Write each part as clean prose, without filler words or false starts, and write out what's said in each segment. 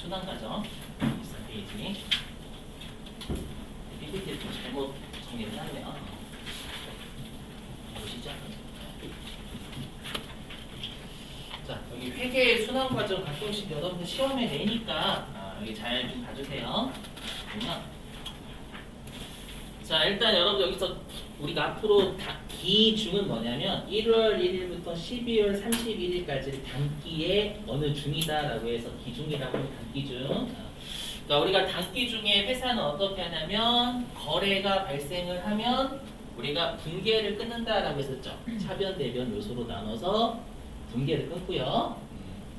순환과정 24페이지. PPT를 좀 잘못 정리를 하네요. 보시죠. 자, 여기 회계 순환과정 가끔씩 여러분들 시험에 내니까 여기 잘 좀 봐주세요. 그러면 자, 일단 여러분들 여기서 우리가 앞으로 기중은 뭐냐면 1월 1일부터 12월 31일까지 단기에 어느 중이다라고 해서 기중이라고 하면 단기중. 그러니까 우리가 단기중에 회사는 어떻게 하냐면 거래가 발생을 하면 우리가 분계를 끊는다라고 했었죠. 차변, 대변 요소로 나눠서 분계를 끊고요.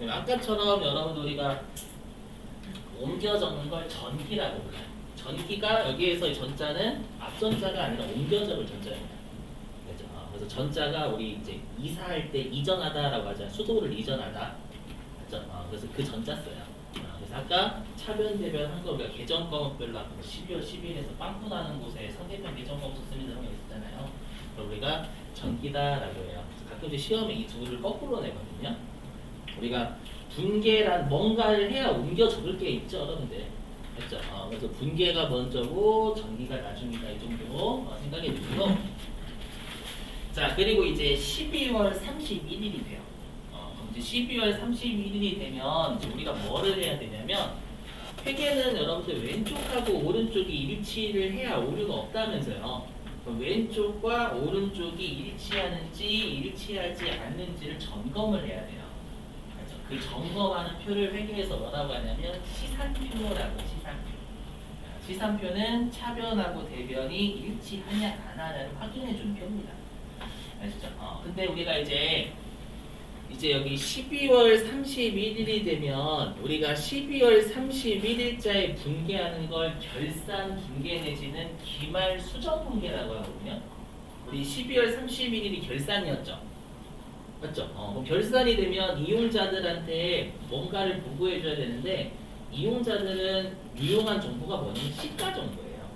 아까처럼 여러분들 우리가 옮겨 적는 걸 전기라고 불러요. 전기가 여기에서 전자는 앞전자가 아니라 옮겨 적을 전자입니다. 그렇죠? 그래서 전자가 우리 이제 이사할 때 이전하다라고 하잖아요. 수도를 이전하다. 그렇죠? 그래서 그 전자 써요. 그래서 아까 차변 대변 한 거 우리가 계정 과목별로 12월 12일에서 빵꾸 나는 곳에 상대편 계정 과목 쓰는 거 있었잖아요. 그럼 우리가 전기다라고 해요. 가끔씩 시험에 이 두 개를 거꾸로 내거든요. 우리가 분계란 뭔가를 해야 옮겨 적을 게 있죠, 여러분들. 그렇죠? 그래서 분계가 먼저고 전기가 나중이다 이 정도 생각이 들고요. 자, 그리고 이제 12월 31일이 돼요. 그럼 이제 12월 31일이 되면 이제 우리가 뭐를 해야 되냐면 회계는 여러분들 왼쪽하고 오른쪽이 일치를 해야 오류가 없다면서요. 그럼 왼쪽과 오른쪽이 일치하는지 일치하지 않는지를 점검을 해야 돼요. 그렇죠? 그 점검하는 표를 회계에서 뭐라고 하냐면 시산표라고 시산표. 시산표는 차변하고 대변이 일치하냐 안 하냐를 확인해 주는 표입니다. 아시죠? 근데 우리가 이제 여기 12월 31일이 되면 우리가 12월 31일자에 분계하는 걸 결산 분계 내지는 기말 수정 분계라고 하거든요. 우리 12월 31일이 결산이었죠. 맞죠? 그럼 결산이 되면 이용자들한테 뭔가를 보고해 줘야 되는데 이용자들은 유용한 정보가 뭐냐면 시가 정보예요.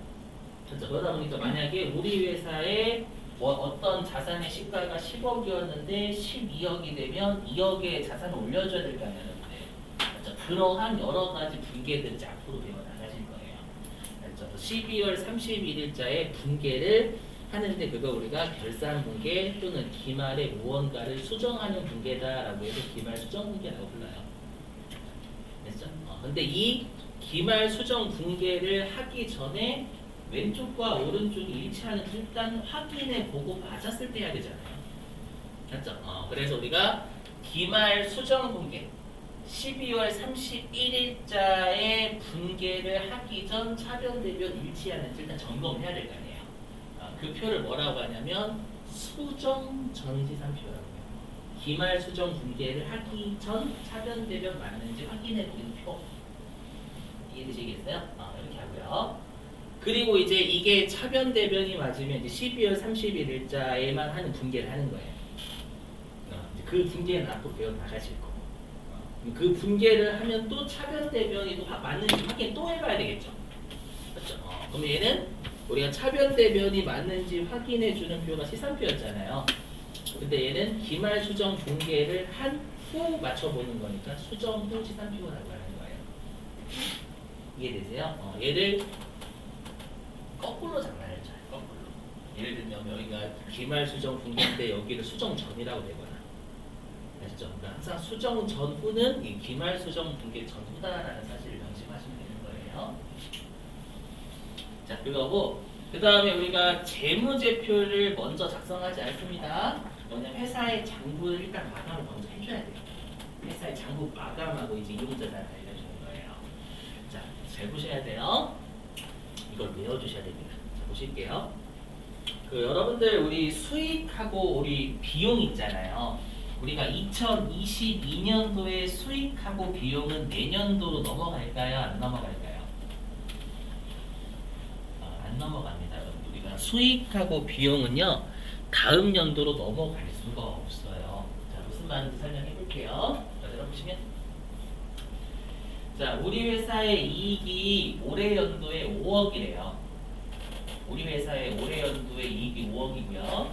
그렇죠? 그러다 보니까 만약에 우리 회사에 어떤 자산의 시가가 10억이었는데 12억이 되면 2억의 자산을 올려줘야 될 거 아니에요. 그렇죠? 그러한 여러 가지 분계들이 앞으로 되어 나가실 거예요. 그렇죠? 12월 31일자에 분계를 하는데 그거 우리가 결산 분계 또는 기말의 무언가를 수정하는 분계다라고 해서 기말 수정 분계라고 불러요. 됐죠? 근데 이 기말 수정 분계를 하기 전에 왼쪽과 오른쪽이 일치하는지 일단 확인해 보고 맞았을 때 해야 되잖아요. 맞죠? 그래서 우리가 기말 수정 분계 12월 31일자에 분계를 하기 전 차변 대변 일치하는지 일단 점검을 해야 될 거 아니에요. 그 표를 뭐라고 하냐면 수정 전지산표라고 해요. 기말 수정 분계를 하기 전 차변 대변 맞는지 확인해 보는 표. 이해되시겠어요? 이렇게 하고요. 그리고 이제 이게 차변 대변이 맞으면 이제 12월 31일자에만 하는 분계를 하는 거예요. 그 분계는 앞으로 배워 나가실 거고. 그 분계를 하면 또 차변 대변이 또 맞는지 확인 또 해봐야 되겠죠. 그렇죠? 그럼 얘는 우리가 차변 대변이 맞는지 확인해 주는 표가 시산표였잖아요. 근데 얘는 기말 수정 분계를 한 후 맞춰보는 거니까 수정 후 시산표라고 하는 거예요. 이해되세요? 얘를 거꾸로 장난을 쳐요. 거꾸로. 예를 들면 여기가 기말 수정 분계인데 여기를 수정 전이라고 되거나. 아시죠? 그러니까 항상 수정 전후는 이 기말 수정 분계 전후다라는 사실을 명심하시면 되는 거예요. 자, 그거고 그 다음에 우리가 재무제표를 먼저 작성하지 않습니다. 뭐냐면 회사의 장부를 일단 마감을 먼저 해줘야 돼요. 회사의 장부 마감하고 이제 이용자단 알려주는 거예요. 자, 잘 보셔야 돼요. 이걸 외워주셔야 됩니다. 자, 보실게요. 그 여러분들 우리 수익하고 우리 비용 있잖아요. 우리가 2022년도에 수익하고 비용은 내년도로 넘어갈까요? 안 넘어갈까요? 안 넘어갑니다. 여러분. 우리가 수익하고 비용은요 다음 연도로 넘어갈 수가 없어요. 자, 무슨 말인지 설명해 볼게요. 자, 들어보시면 자, 우리 회사의 이익이 올해 연도에 5억이래요. 우리 회사의 올해 연도의 이익이 5억이고요.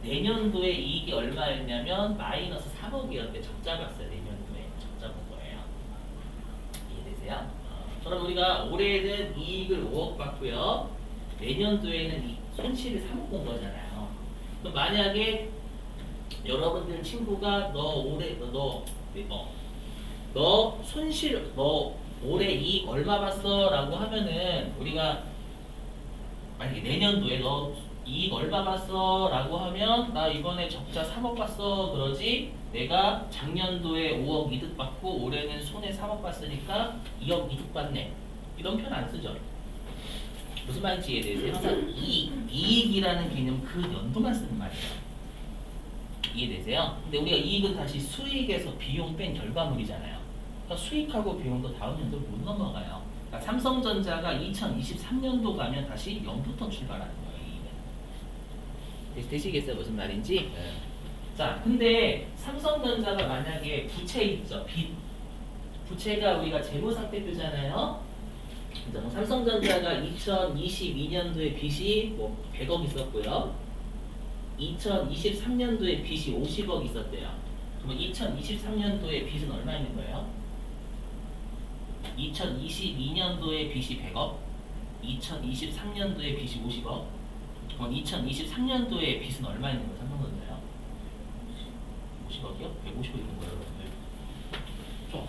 내년도에 이익이 얼마였냐면 마이너스 3억이었는데 적자 봤어요. 내년도에 적자 본 거예요. 그럼 우리가 올해는 이익을 5억 받고요. 내년도에는 손실을 3억 본 거잖아요. 그럼 만약에 여러분들 친구가 너 손실 너 올해 이익 얼마 봤어? 라고 하면은 우리가 만약에 내년도에 너 이익 얼마 봤어? 라고 하면 나 이번에 적자 3억 봤어 그러지 내가 작년도에 5억 이득 받고 올해는 손해 3억 봤으니까 2억 이득 받네 이런 표현 안 쓰죠. 무슨 말인지 이해되세요? 항상 이익이라는 개념 그 연도만 쓰는 말이에요. 이해되세요? 근데 우리가 이익은 다시 수익에서 비용 뺀 결과물이잖아요. 그러니까 수익하고 비용도 다음 연도 못 넘어가요. 그러니까 삼성전자가 2023년도 가면 다시 0부터 출발하는 거예요. 이익은. 되시겠어요? 무슨 말인지? 네. 자, 근데 삼성전자가 만약에 부채 있죠? 빚. 부채가 우리가 재무상태표잖아요. 그래서 삼성전자가 2022년도에 빚이 뭐 100억 있었고요. 2023년도에 빚이 50억 있었대요. 그러면 2023년도에 빚은 얼마 있는 거예요? 2022년도에 빚이 100억, 2023년도에 빚이 50억. 그럼 2023년도에 빚은 얼마 있는 거예요? 삼성전자요? 50억이요? 150억 있는 거예요, 여러분들.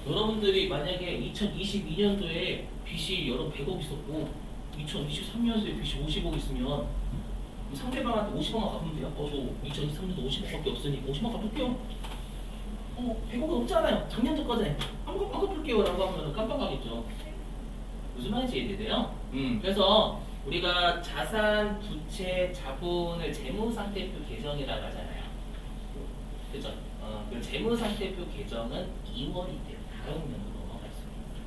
여러분들이 만약에 2022년도에 빚이 여러분 100억 있었고 2023년도에 빚이 50억 있으면 상대방한테 50억만 갚으면 돼요. 저 2023년도 50억밖에 없으니 50억 갚을게요. 100억은 없잖아요. 작년도 거잖아요. 안 갚을게요 라고 하면 깜빡하겠죠. 무슨 말인지 이해돼요? 그래서 우리가 자산, 부채, 자본을 재무상태표 계정이라고 하잖아요. 그죠? 그 재무상태표 계정은 2월이 돼요. 다음 년도 넘어갈 수 있어요.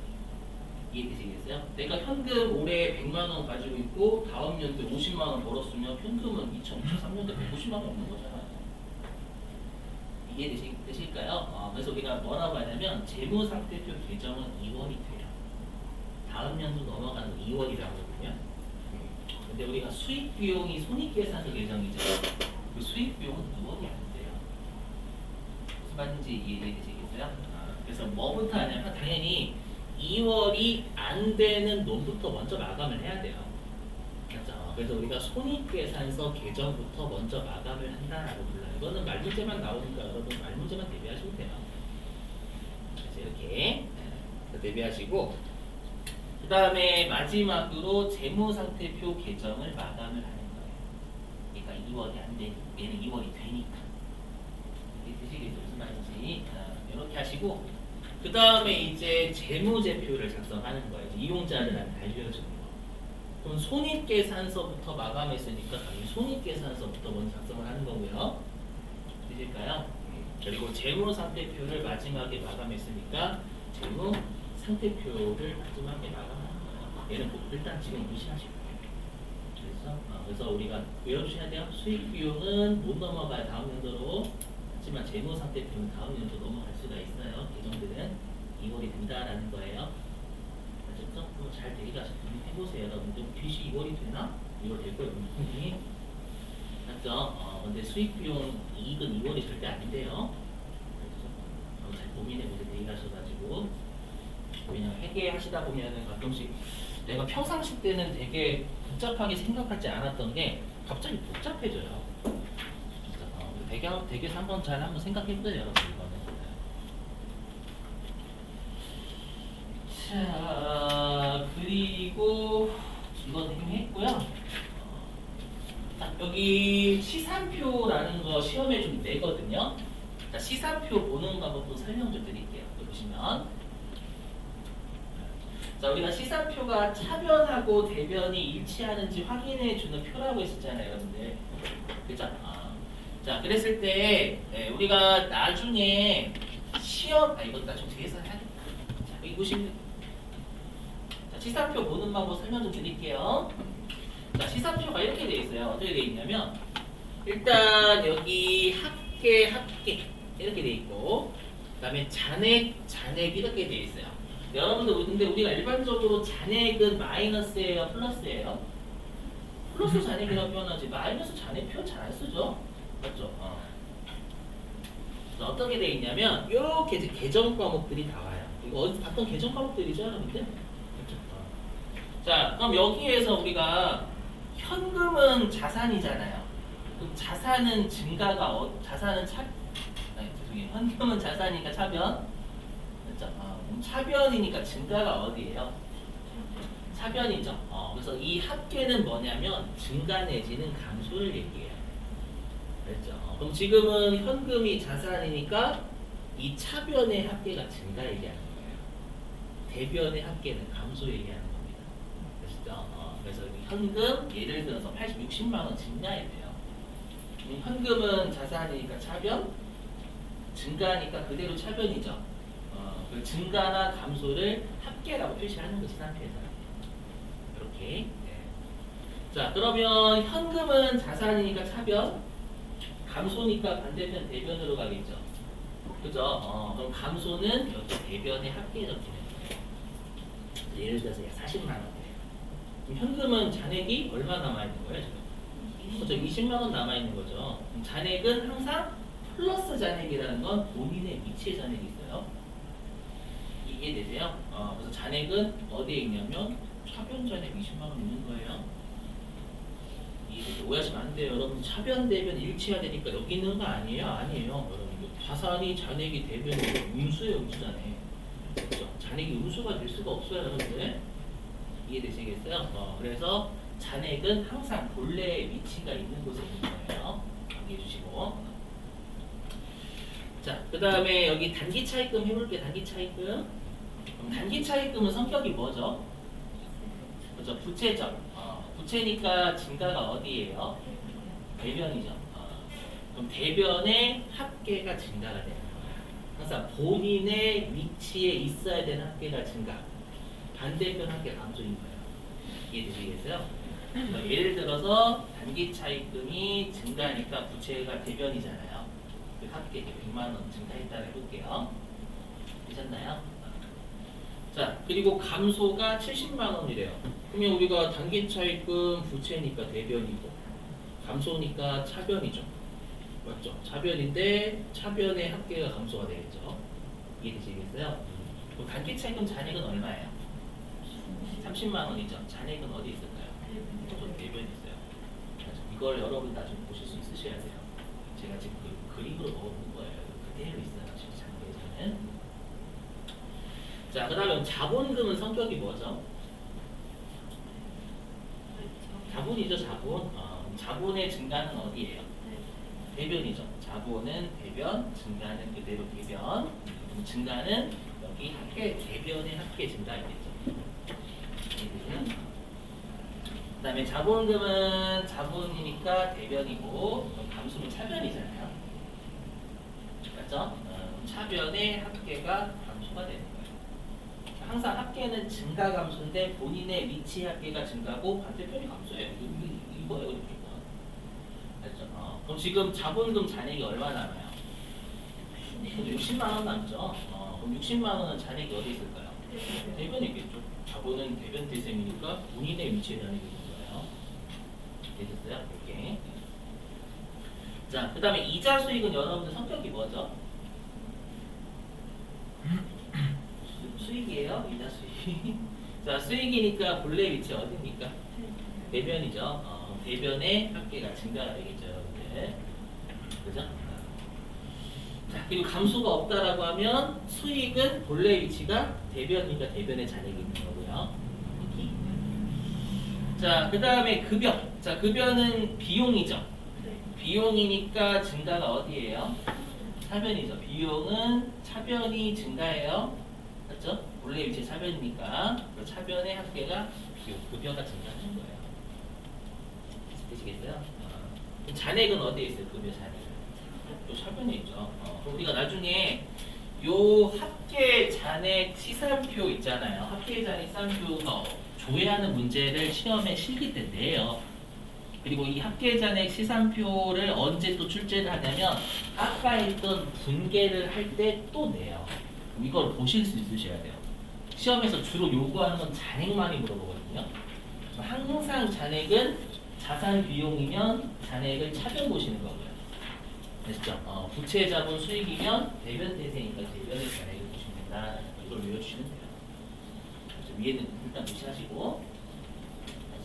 이해되시겠어요? 내가 현금 올해 100만 원 가지고 있고 다음 연도에 50만 원 벌었으면 현금은 2023년도에 150만 원 없는 거잖아요. 이해되실까요? 그래서 우리가 뭐라고 하냐면 재무상태표 계정은 2월이 돼요. 다음 연도 넘어가는 2월이라고 하거든요. 근데 우리가 수익비용이 손익계산서 계정이죠. 그 수익비용은 2월이 안 돼요. 무슨 말인지 이해되시겠어요? 그래서 뭐부터 하냐면 당연히 2월이 안 되는 놈부터 먼저 마감을 해야 돼요. 맞죠? 그래서 우리가 손익계산서 계정부터 먼저 마감을 한다라고 불러요. 이거는 말문제만 나오니까 여러분 말문제만 대비하시면 돼요. 그래서 이렇게 대비하시고 그 다음에 마지막으로 재무상태표 계정을 마감을 하는 거예요. 그러니까 2월이 안 되니 얘는 2월이 되니까 이게 되시겠죠? 무슨 말인지 이렇게 하시고 그 다음에 이제 재무제표를 작성하는 거예요. 이용자들한테 알려주는 거. 그럼 손익계산서부터 마감했으니까 당연히 손익계산서부터 먼저 작성을 하는 거고요. 되실까요? 그리고 재무상태표를 마지막에 마감했으니까 재무상태표를 마지막에 마감하는 거예요. 얘는 일단 지금 무시하시고 그래서 우리가 외워주셔야 돼요. 수익비용은 못 넘어가요. 다음 연도로. 하지만 재무상태표는 다음 연도 넘어갈 수가 있어요. 계정들은 2월이 된다라는 거예요. 아셨죠? 그럼 잘 대비하셔서 해보세요. 여러분들 빚이 2월이 되나? 2월 될 거예요. 분명히. 맞죠? 근데 수익비용 이익은 2월이 절대 안 돼요. 그래서 잘 고민해보세요. 대비하셔가지고. 왜냐면 회계하시다 보면은 가끔씩 내가 평상시 때는 되게 복잡하게 생각하지 않았던 게 갑자기 복잡해져요. 대개서 한번 잘 한번 생각해보세요, 여러분. 이거는. 자, 그리고 이건 했고요. 여기 시산표라는 거 시험에 좀 내거든요. 자, 시산표 보는 방법도 설명 좀 드릴게요. 여기 보시면. 자, 우리가 시산표가 차변하고 대변이 일치하는지 확인해 주는 표라고 했었잖아요, 여러분들. 그죠? 자, 그랬을 때 우리가 나중에 시험 이것도 나중에 뒤에서 해야겠다. 자, 여기 보시면 자, 시사표 보는 방법 설명 좀 드릴게요. 자, 시사표가 이렇게 되어 있어요. 어떻게 되어 있냐면 일단 여기 합계 이렇게 되어 있고 그다음에 잔액 이렇게 되어 있어요. 여러분들 근데 우리가 일반적으로 잔액은 마이너스예요, 플러스예요? 플러스 잔액이라고 표현하지 마이너스 잔액 표현 잘 안 쓰죠? 맞죠? 어떻게 되어 있냐면 이렇게 계정 과목들이 나와요. 이거 어디서 봤던 계정 과목들이죠, 여러분들? 그렇죠? 자, 그럼 여기에서 우리가 현금은 자산이잖아요. 그럼 자산은 증가가 자산은 아니, 죄송해요. 현금은 자산이니까 차변. 그렇죠? 그럼 차변이니까 증가가 어디예요? 차변이죠. 그래서 이 합계는 뭐냐면 증가 내지는 감소를 얘기해요. 그랬죠? 그럼 지금은 현금이 자산이니까 이 차변의 합계가 증가 얘기하는 거예요. 대변의 합계는 감소 얘기하는 겁니다. 그렇죠? 그래서 현금 예를 들어서 60만 원 증가해야 돼요. 현금은 자산이니까 차변, 증가하니까 그대로 차변이죠. 그 증가나 감소를 합계라고 표시하는 것이 상표에서. 이렇게. 네. 자, 그러면 현금은 자산이니까 차변, 감소니까 반대편 대변으로 가겠죠. 그죠? 그럼 감소는 여기 대변의 합계 적히는 거예요. 예를 들어서 40만 원이에요. 그럼 현금은 잔액이 얼마 남아 있는 거예요, 지금? 그렇죠. 20만 원 남아 있는 거죠. 그럼 잔액은 항상 플러스 잔액이라는 건 본인의 위치의 잔액이 있어요. 이해되세요? 그래서 잔액은 어디에 있냐면 차변 잔액 20만 원 있는 거예요. 이해되세요? 오해하시면 안 돼요. 여러분 차변 대변 일치해야 되니까 여기 있는 거 아니에요? 아니에요. 여러분 자산이 잔액이 대변이 음수예요, 음수잔액. 그렇죠? 잔액이 음수가 될 수가 없어요, 여러분들. 이해되시겠어요? 그래서 잔액은 항상 본래의 위치가 있는 곳에 있는 거예요. 정리해 주시고. 자, 그 다음에 여기 단기 차입금 해볼게요. 단기 차입금. 그럼 단기 차입금은 성격이 뭐죠? 그렇죠. 부채죠. 부채니까 증가가 어디예요? 대변이죠. 그럼 대변의 합계가 증가가 되는 거예요. 항상 본인의 위치에 있어야 되는 합계가 증가. 반대편 합계 감소인 거예요. 이해되시겠어요? 예를 들어서 단기 차입금이 증가하니까 부채가 대변이잖아요. 그 합계 100만 원 증가했다고 해볼게요. 되셨나요? 자, 그리고 감소가 70만 원이래요. 그러면 우리가 단기 차입금 부채니까 대변이고 감소니까 차변이죠. 맞죠? 차변인데 차변의 합계가 감소가 되겠죠. 이해되시겠어요? 그럼 단기 차입금 잔액은 얼마예요? 30만 원이죠. 잔액은 어디 있을까요? 대변이 있어요. 이걸 여러분 나중에 보실 수 있으셔야 돼요. 제가 지금 그 그림으로 넣어본 거예요. 그대로 있어요. 지금 잔액에서는. 자, 그 다음에 자본금은 성격이 뭐죠? 자본이죠, 자본. 자본의 증가는 어디예요? 대변이죠. 자본은 대변, 증가는 그대로 대변. 증가는 여기 합계, 대변의 합계 증가이겠죠. 그 다음에 자본금은 자본이니까 대변이고 감소는 차변이잖아요. 맞죠? 차변의 합계가 감소가 되는 거예요. 항상 합계는 증가 감소인데 본인의 위치 합계가 증가고 반대편이 감소예요. 이거예요, 무조건. 알죠? 그럼 지금 자본금 잔액이 얼마 남아요? 60만 원 남죠. 그럼 60만 원은 잔액이 어디 있을까요? 대변이겠죠. 자본은 대변 대셈이니까 본인의 위치에 잔액이 있는 거예요. 되셨어요? 이렇게. 자, 그 다음에 이자 수익은 여러분들 성격이 뭐죠? 수익이에요? 이자 수익. 자, 수익이니까 본래 위치 어디입니까? 대변이죠. 대변의 합계가 증가가 되겠죠, 여러분들. 그죠? 자, 그리고 감소가 없다라고 하면 수익은 본래 위치가 대변이니까 대변의 잔액이 있는 거고요. 자, 그 다음에 급여. 자, 급여는 비용이죠. 비용이니까 증가가 어디예요? 차변이죠. 비용은 차변이 증가해요. 맞죠? 본래 위치 차변이니까 그 차변의 합계가 비용, 급여가 증가하는 거예요. 되시겠어요? 잔액은 어디에 있어요? 급여 잔액은? 또 차변에 있죠. 그럼 우리가 나중에 요 합계 잔액 시산표 있잖아요. 합계 잔액 시산표 조회하는 문제를 시험에 실기 때 내요. 그리고 이 합계 잔액 시산표를 언제 또 출제를 하냐면 아까 했던 분계를 할 때 또 내요. 이걸 보실 수 있으셔야 돼요. 시험에서 주로 요구하는 건 잔액만이 물어보거든요. 항상 잔액은 자산 비용이면 잔액을 차변 보시는 거고요. 됐죠? 부채 자본 수익이면 대변 대세니까 대변의 잔액을 보시면 된다. 이걸 외워주시면 돼요. 그래서 위에는 일단 무시하시고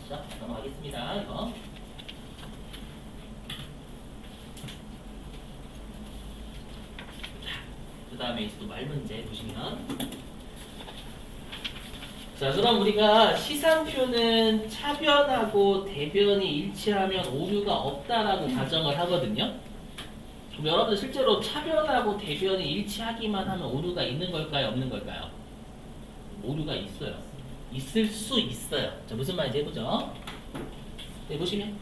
자, 넘어가겠습니다. 이거. 그 다음에 이제 또 말 문제 보시면. 자, 그럼 우리가 시상표는 차변하고 대변이 일치하면 오류가 없다라고 가정을 하거든요. 그럼 여러분들 실제로 차변하고 대변이 일치하기만 하면 오류가 있는 걸까요? 없는 걸까요? 오류가 있어요. 있을 수 있어요. 자, 무슨 말인지 해보죠. 네, 보시면.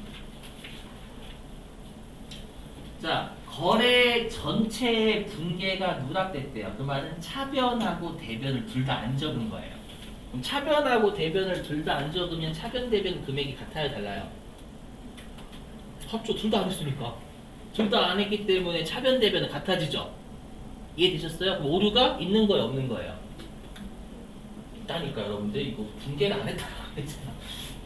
자, 거래 전체의 분계가 누락됐대요. 그 말은 차변하고 대변을 둘 다 안 적은 거예요. 그럼 차변하고 대변을 둘 다 안 적으면 차변 대변 금액이 같아요, 달라요? 합쳐 둘 다 안 했으니까. 둘 다 안 했기 때문에 차변 대변은 같아지죠. 이해되셨어요? 그럼 오류가 있는 거예요, 없는 거예요? 있다니까 여러분들. 이거 분계를 안 했다고 했잖아.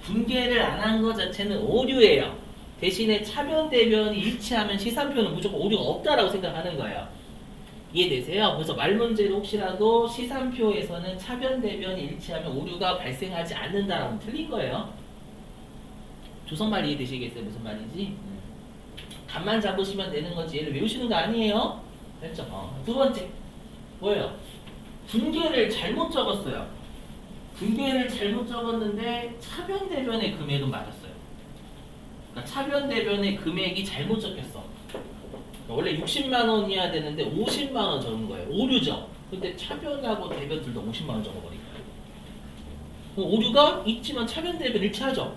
분계를 안 한 거 자체는 오류예요. 대신에 차변 대변이 일치하면 시산표는 무조건 오류가 없다라고 생각하는 거예요. 이해되세요? 그래서 말 문제로 혹시라도 시산표에서는 차변 대변이 일치하면 오류가 발생하지 않는다라고 틀린 거예요. 조선말 이해되시겠어요? 무슨 말인지? 감만 잡으시면 되는 거지. 얘를 외우시는 거 아니에요? 됐죠? 두 번째 뭐예요? 분계를 잘못 적었어요. 분계를 잘못 적었는데 차변 대변의 금액은 맞았어요. 그러니까 차변 대변의 금액이 잘못 적혔어. 그러니까 원래 60만 원이어야 되는데 50만 원 적은 거예요. 오류죠. 근데 차변하고 대변 둘 다 50만 원 적어버리니까. 오류가 있지만 차변 대변 일치하죠.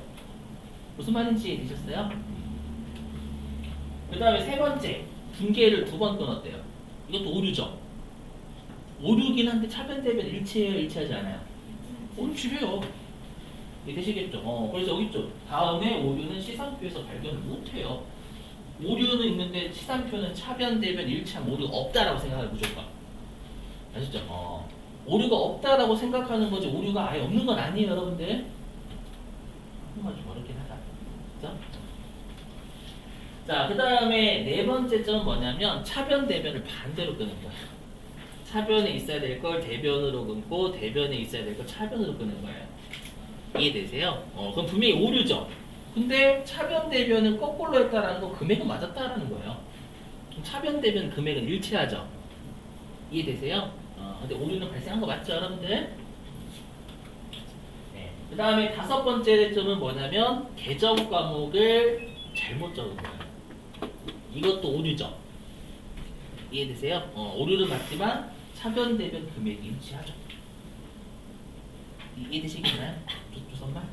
무슨 말인지 이해되셨어요? 그 다음에 세 번째, 분계를 두 번 끊었대요. 이것도 오류죠. 오류긴 한데 차변 대변 일치해요, 일치하지 않아요? 일치해요. 되시겠죠? 그래서 여기 있죠. 다음에 오류는 시상표에서 발견을 못해요. 오류는 있는데 시상표는 차변 대변 일치하면 오류가 없다라고 생각해요, 무조건. 아시죠? 오류가 없다라고 생각하는 거지 오류가 아예 없는 건 아니에요, 여러분들. 한번 좀 어렵긴 하다. 그죠? 자, 그 다음에 네 번째 점은 뭐냐면 차변 대변을 반대로 끄는 거예요. 차변에 있어야 될 걸 대변으로 끊고 대변에 있어야 될 걸 차변으로 끄는 거예요. 이해되세요? 그럼 분명히 오류죠. 근데 차변 대변은 거꾸로 했다라는 거 금액은 맞았다라는 거예요. 그럼 차변 대변 금액은 일치하죠. 이해되세요? 근데 오류는 발생한 거 맞죠, 여러분들? 네. 그 다음에 다섯 번째 점은 뭐냐면 계정 과목을 잘못 적은 거예요. 이것도 오류죠. 이해되세요? 오류는 맞지만 차변 대변 금액이 일치하죠. 이해되시겠나요? 조선말?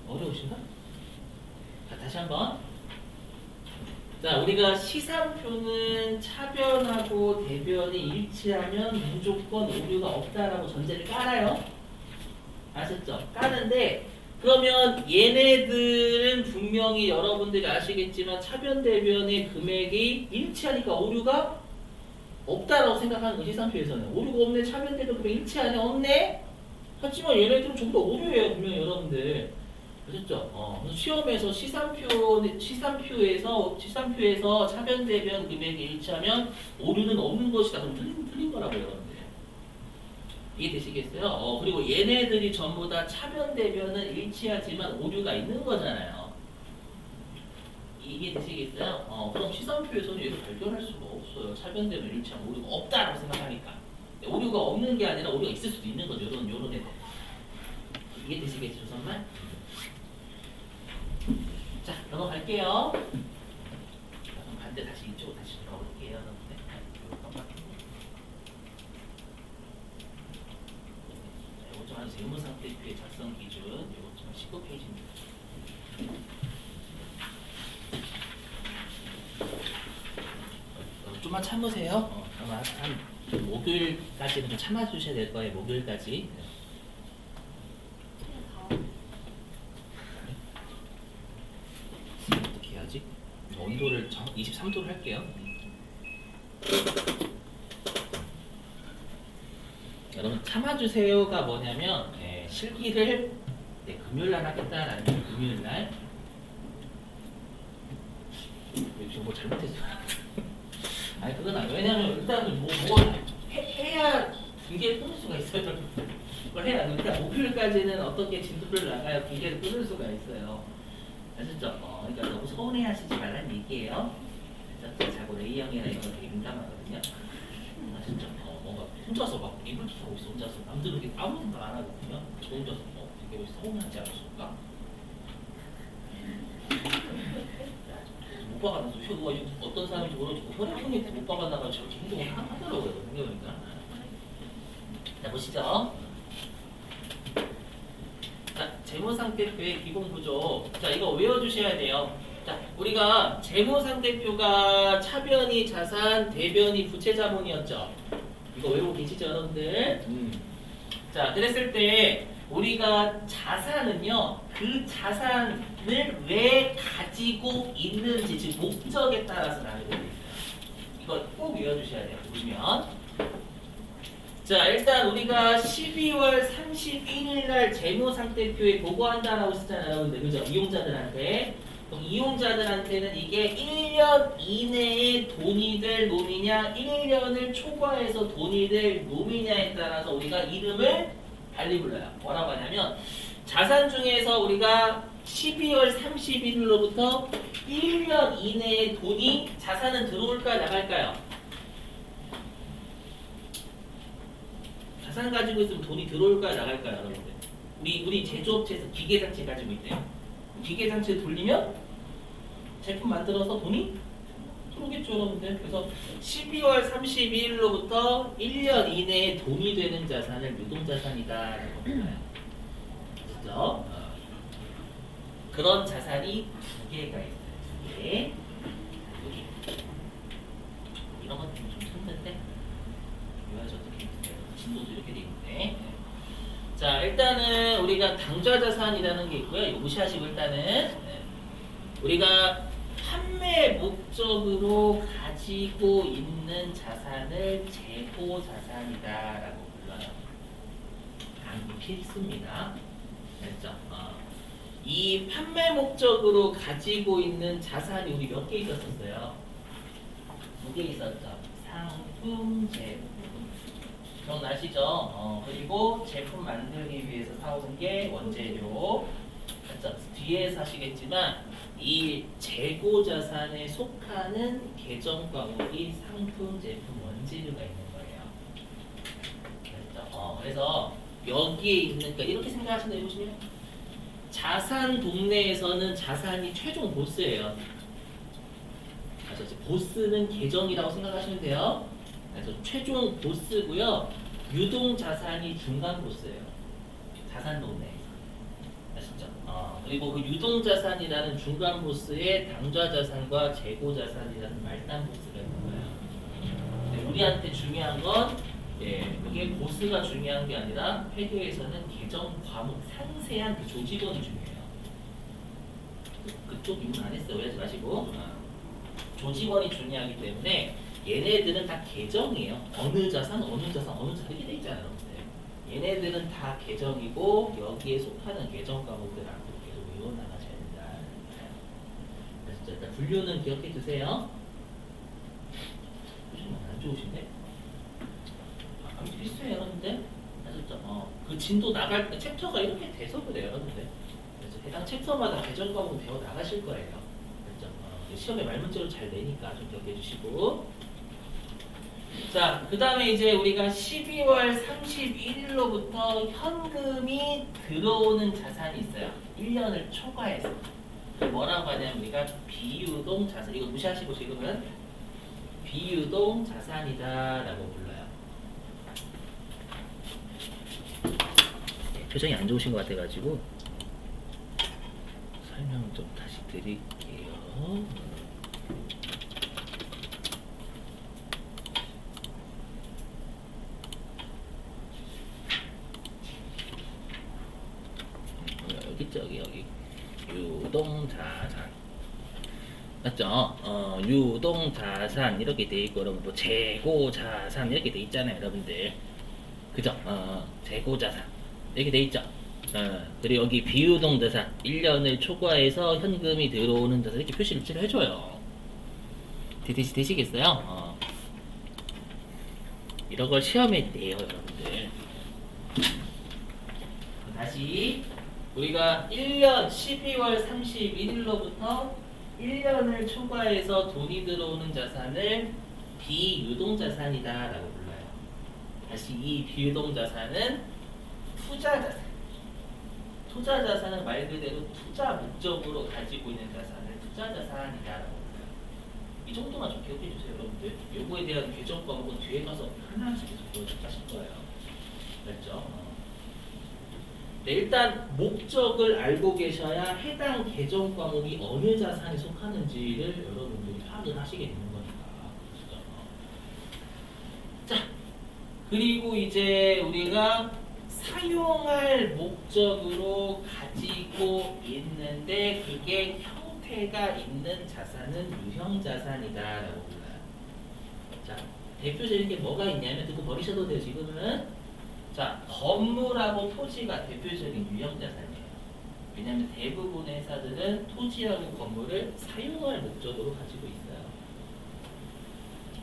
어려우신가? 자, 다시 한번. 자, 우리가 시상표는 차변하고 대변이 일치하면 무조건 오류가 없다라고 전제를 깔아요. 아셨죠? 까는데 그러면 얘네들은 분명히 여러분들이 아시겠지만 차변 대변의 금액이 일치하니까 오류가 없다라고 생각하는 거 시상표에서는. 오류가 없네, 차변 대변 금액 일치하네, 없네. 하지만 얘네들은 전부 다 오류예요, 분명히 여러분들. 아셨죠? 그래서 시험에서 시상표에서 차변 대변 금액이 일치하면 오류는 없는 것이다. 그럼 틀린 거라고요, 여러분들. 이해되시겠어요? 그리고 얘네들이 전부 다 차변 대변은 일치하지만 오류가 있는 거잖아요. 이해되시겠어요? 그럼 시상표에서는 얘를 발견할 수가 없어요. 차변 대변 일치하면 오류가 없다라고 생각하니까. 오류가 없는 게 아니라 오류가 있을 수도 있는 거죠. 요런 애들. 이해되시겠죠, 조선말? 자, 넘어갈게요. 그럼 반대 다시 이쪽으로 다시 가볼게요. 이것 좀 하세요. 의무상 대표의 작성 기준. 이것 좀 19페이지입니다. 좀만 참으세요. 아마 한 목요일까지는 좀 참아주셔야 될 거예요. 목요일까지. 어떻게 해야지? 온도를 23도로 할게요. 여러분 참아주세요가 뭐냐면 실기를 금요일날 하겠다라는 금요일날. 역시 뭐 잘못했어요. 아니 그건 아니에요. 왜냐면 일단은 뭐 해야 분계를 끊을 수가 있어요. 해야 그러니까 목요일까지는 어떻게 진도를 나가야 기계를 끊을 수가 있어요. 아셨죠? 그러니까 너무 서운해하시지 말라는 얘기예요. 그래서 제가 자꾸 레이 형이나 이런 거 되게 민감하거든요. 아셨죠? 뭔가 혼자서 막 입을 하고 있어. 혼자서 남들은 이렇게 아무것도 안 하거든요. 저 혼자서 되게 서운하지 않으실까? 못 박아놔서 어떤 사람인지 모르겠고 혈액형이 못 박아놔가 저렇게 행동을 하더라고요. 생각해보니까. 자 보시죠. 자 재무상태표의 기본 구조. 자 이거 외워주셔야 돼요. 자 우리가 재무상태표가 차변이 자산, 대변이 부채자본이었죠. 이거 외우고 계시죠 여러분들? 자 그랬을 때 우리가 자산은요 그 자산을 왜 가지고 있는지 즉 목적에 따라서 나누게 돼 있어요. 이걸 꼭 외워주셔야 돼요. 보시면 자 일단 우리가 12월 31일 날 재무상태표에 보고한다라고 했잖아요 여러분들. 그죠? 이용자들한테. 그럼 이용자들한테는 이게 1년 이내에 돈이 될 놈이냐 1년을 초과해서 돈이 될 놈이냐에 따라서 우리가 이름을 달리 불러요. 뭐라고 하냐면 자산 중에서 우리가 12월 31일로부터 1년 이내에 돈이 자산은 들어올까 나갈까요? 자산 가지고 있으면 돈이 들어올까 나갈까요 여러분들? 우리 제조업체에서 기계장치 가지고 있대요. 기계장치 돌리면 제품 만들어서 돈이 들어오겠죠 여러분들. 그래서 12월 32일로부터 1년 이내에 돈이 되는 자산을 유동자산이다 라고 불러요. 그렇죠? 그런 자산이 두 개가 있어요. 두 개. 여기 이런 것도 좀 힘든데 외워져 어떻게 있어요. 진도도 이렇게 돼 있는데. 자 일단은 우리가 당좌자산이라는 게 있고요. 이거 무시하시고 일단은 우리가 판매 목적으로 가지고 있는 자산을 재고 자산이다라고 불러요. 필수입니다. 됐죠? 이 판매 목적으로 가지고 있는 자산이 우리 몇 개 있었어요? 두 개 있었죠. 상품, 제품. 기억나시죠? 그리고 제품 만들기 위해서 사오는 게 원재료. 맞죠? 뒤에서 하시겠지만 이 재고 자산에 속하는 계정 과목이 상품, 제품, 원재료가 있는 거예요. 그렇죠? 그래서 여기에 있는 그러니까 이렇게 생각하시면 해보시면 자산 동네에서는 자산이 최종 보스예요. 그래서 보스는 계정이라고 생각하시면 돼요. 그래서 최종 보스고요. 유동 자산이 중간 보스예요. 자산 동네에서. 아시죠? 그리고 그 유동 자산이라는 중간 보스에 당좌 자산과 재고 자산이라는 말단 보스가 있는 거예요. 근데 우리한테 중요한 건 그게 보스가 중요한 게 아니라 회계에서는 계정 과목 상세한 그 조직원이 중요해요. 그쪽 이문 안 했어요. 오해하지 마시고. 조직원이 중요하기 때문에 얘네들은 다 계정이에요. 어느 자산 이렇게 돼 있잖아요. 얘네들은 다 계정이고 여기에 속하는 계정 과목들 앞으로 계속 외워 나가셔야 된다. 그래서 일단 분류는 기억해 두세요. 표정이 안 좋으신데? 필수예요, 여러분들. 아셨죠? 그 진도 나갈 때 챕터가 이렇게 돼서 그래요, 여러분들. 그래서 해당 챕터마다 계정 과목 배워 나가실 거예요. 그렇죠? 시험에 말문제로 잘 내니까 좀 기억해 주시고. 자, 그 다음에 이제 우리가 12월 31일로부터 현금이 들어오는 자산이 있어요. 1년을 초과해서. 뭐라고 하냐면 우리가 비유동 자산, 이거 무시하시고 지금은 비유동 자산이다 라고 불러요. 표정이 안 좋으신 것 같아가지고 설명 좀 다시 드릴게요. 여기 유동자산 맞죠? 유동자산 이렇게 돼 있고 여러분 뭐 재고자산 이렇게 돼 있잖아요 여러분들. 그죠? 재고자산 이렇게 돼 있죠? 그리고 여기 비유동자산 1년을 초과해서 현금이 들어오는 자산 이렇게 표시를 해줘요. 되시겠어요? 이런 걸 시험에 내요 여러분들. 다시 우리가 1년 12월 31일로부터 1년을 초과해서 돈이 들어오는 자산을 비유동자산이다라고 불러요. 다시 이 비유동자산은 투자자산. 투자자산은 말 그대로 투자 목적으로 가지고 있는 자산을 투자자산이다라고 불러요. 이 정도만 좀 기억해 주세요, 여러분들. 요거에 대한 개정 과목은 뒤에 가서 하나씩 계속 하실 거예요. 맞죠? 네, 일단 목적을 알고 계셔야 해당 개정 과목이 어느 자산에 속하는지를 여러분들이 파악을 하시게 되는 거니까. 그렇죠? 자, 그리고 이제 우리가 사용할 목적으로 가지고 있는데 그게 형태가 있는 자산은 유형자산이다라고 불러요. 자, 대표적인 게 뭐가 있냐면 듣고 버리셔도 돼요. 지금은 자, 건물하고 토지가 대표적인 유형자산이에요. 왜냐하면 대부분의 회사들은 토지하고 건물을 사용할 목적으로 가지고 있어요.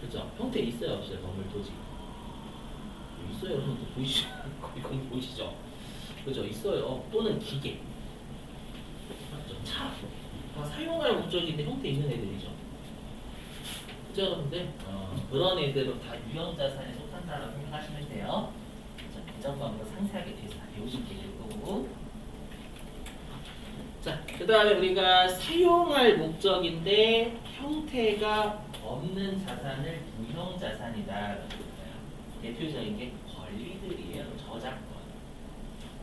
그렇죠? 형태 있어요, 없어요? 건물, 토지. 있어요, 여러분들 보이시죠? 거기 건물 보이시죠? 그죠? 있어요. 또는 기계. 맞죠? 차. 다 사용할 목적인데 형태 있는 애들이죠. 그죠, 여러분들? 그런 애들은 다 유형자산에 속한다라고 생각하시면 돼요. 개정과목을 상세하게 뒤에서 다 배우시게 될 거고. 자, 그 다음에 우리가 사용할 목적인데 형태가 없는 자산을 무형자산이다. 대표적인 게 권리들이에요. 저작권.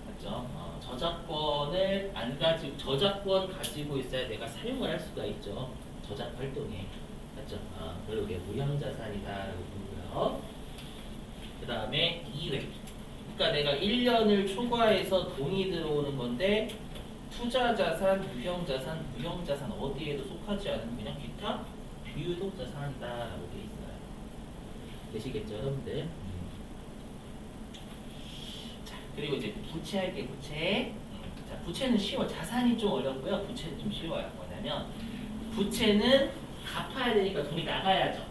맞죠? 저작권을 안 가지고 저작권 가지고 있어야 내가 사용을 할 수가 있죠. 저작 활동에. 맞죠? 그리고 이게 무형자산이다라고 보고요. 그 다음에 2회. 그러니까 내가 1년을 초과해서 돈이 들어오는 건데 투자자산, 유형자산, 무형자산 어디에도 속하지 않은 그냥 기타 비유동자산이다라고 돼 있어요. 되시겠죠, 여러분들? 자, 그리고 이제 부채할게 부채. 자, 부채는 쉬워. 자산이 좀 어렵고요. 부채는 좀 쉬워요. 뭐냐면 부채는 갚아야 되니까 돈이 나가야죠.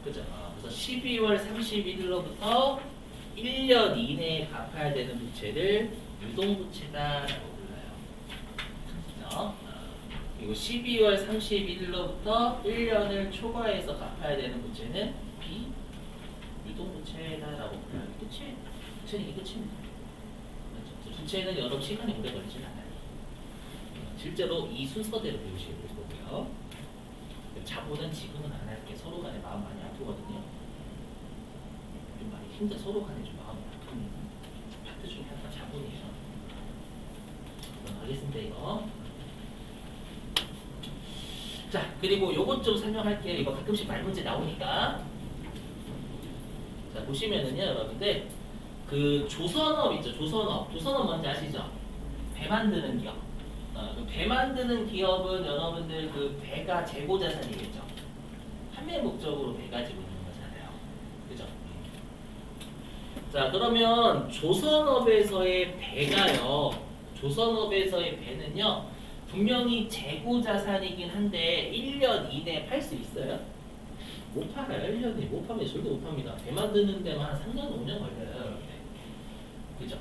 그죠? 그래서 12월 31일로부터 1년 이내에 갚아야 되는 부채를 유동부채다라고 불러요. 그리고 12월 31일로부터 1년을 초과해서 갚아야 되는 부채는 비유동부채다라고 불러요. 끝이 부채는 이게 끝입니다. 그렇죠? 부채는 여러 시간이 오래 걸리진 않아요. 실제로 이 순서대로 배우시게 될 거고요. 자본은 지금은 안 할게. 서로 간에 마음 많이 아프거든요. 좀 많이 힘들 서로 간에 좀 마음이 아픈 파트 중에 하나가 자본이에요. 알겠습니다 이거. 자, 그리고 요것 좀 설명할게요. 이거 가끔씩 말 문제 나오니까. 자, 보시면은요 여러분들 그 조선업 있죠. 조선업 뭔지 아시죠? 배 만드는 기업. 그 배 만드는 기업은 여러분들 그 배가 재고 자산이겠죠. 판매 목적으로 배 가지고 있는 거잖아요. 그죠? 자, 그러면 조선업에서의 배가요. 조선업에서의 배는요. 분명히 재고 자산이긴 한데 1년 이내에 팔 수 있어요? 못 팔아요. 1년에 못 파면 절대 못 팝니다. 배 만드는 데만 한 3년, 5년 걸려요. 그죠?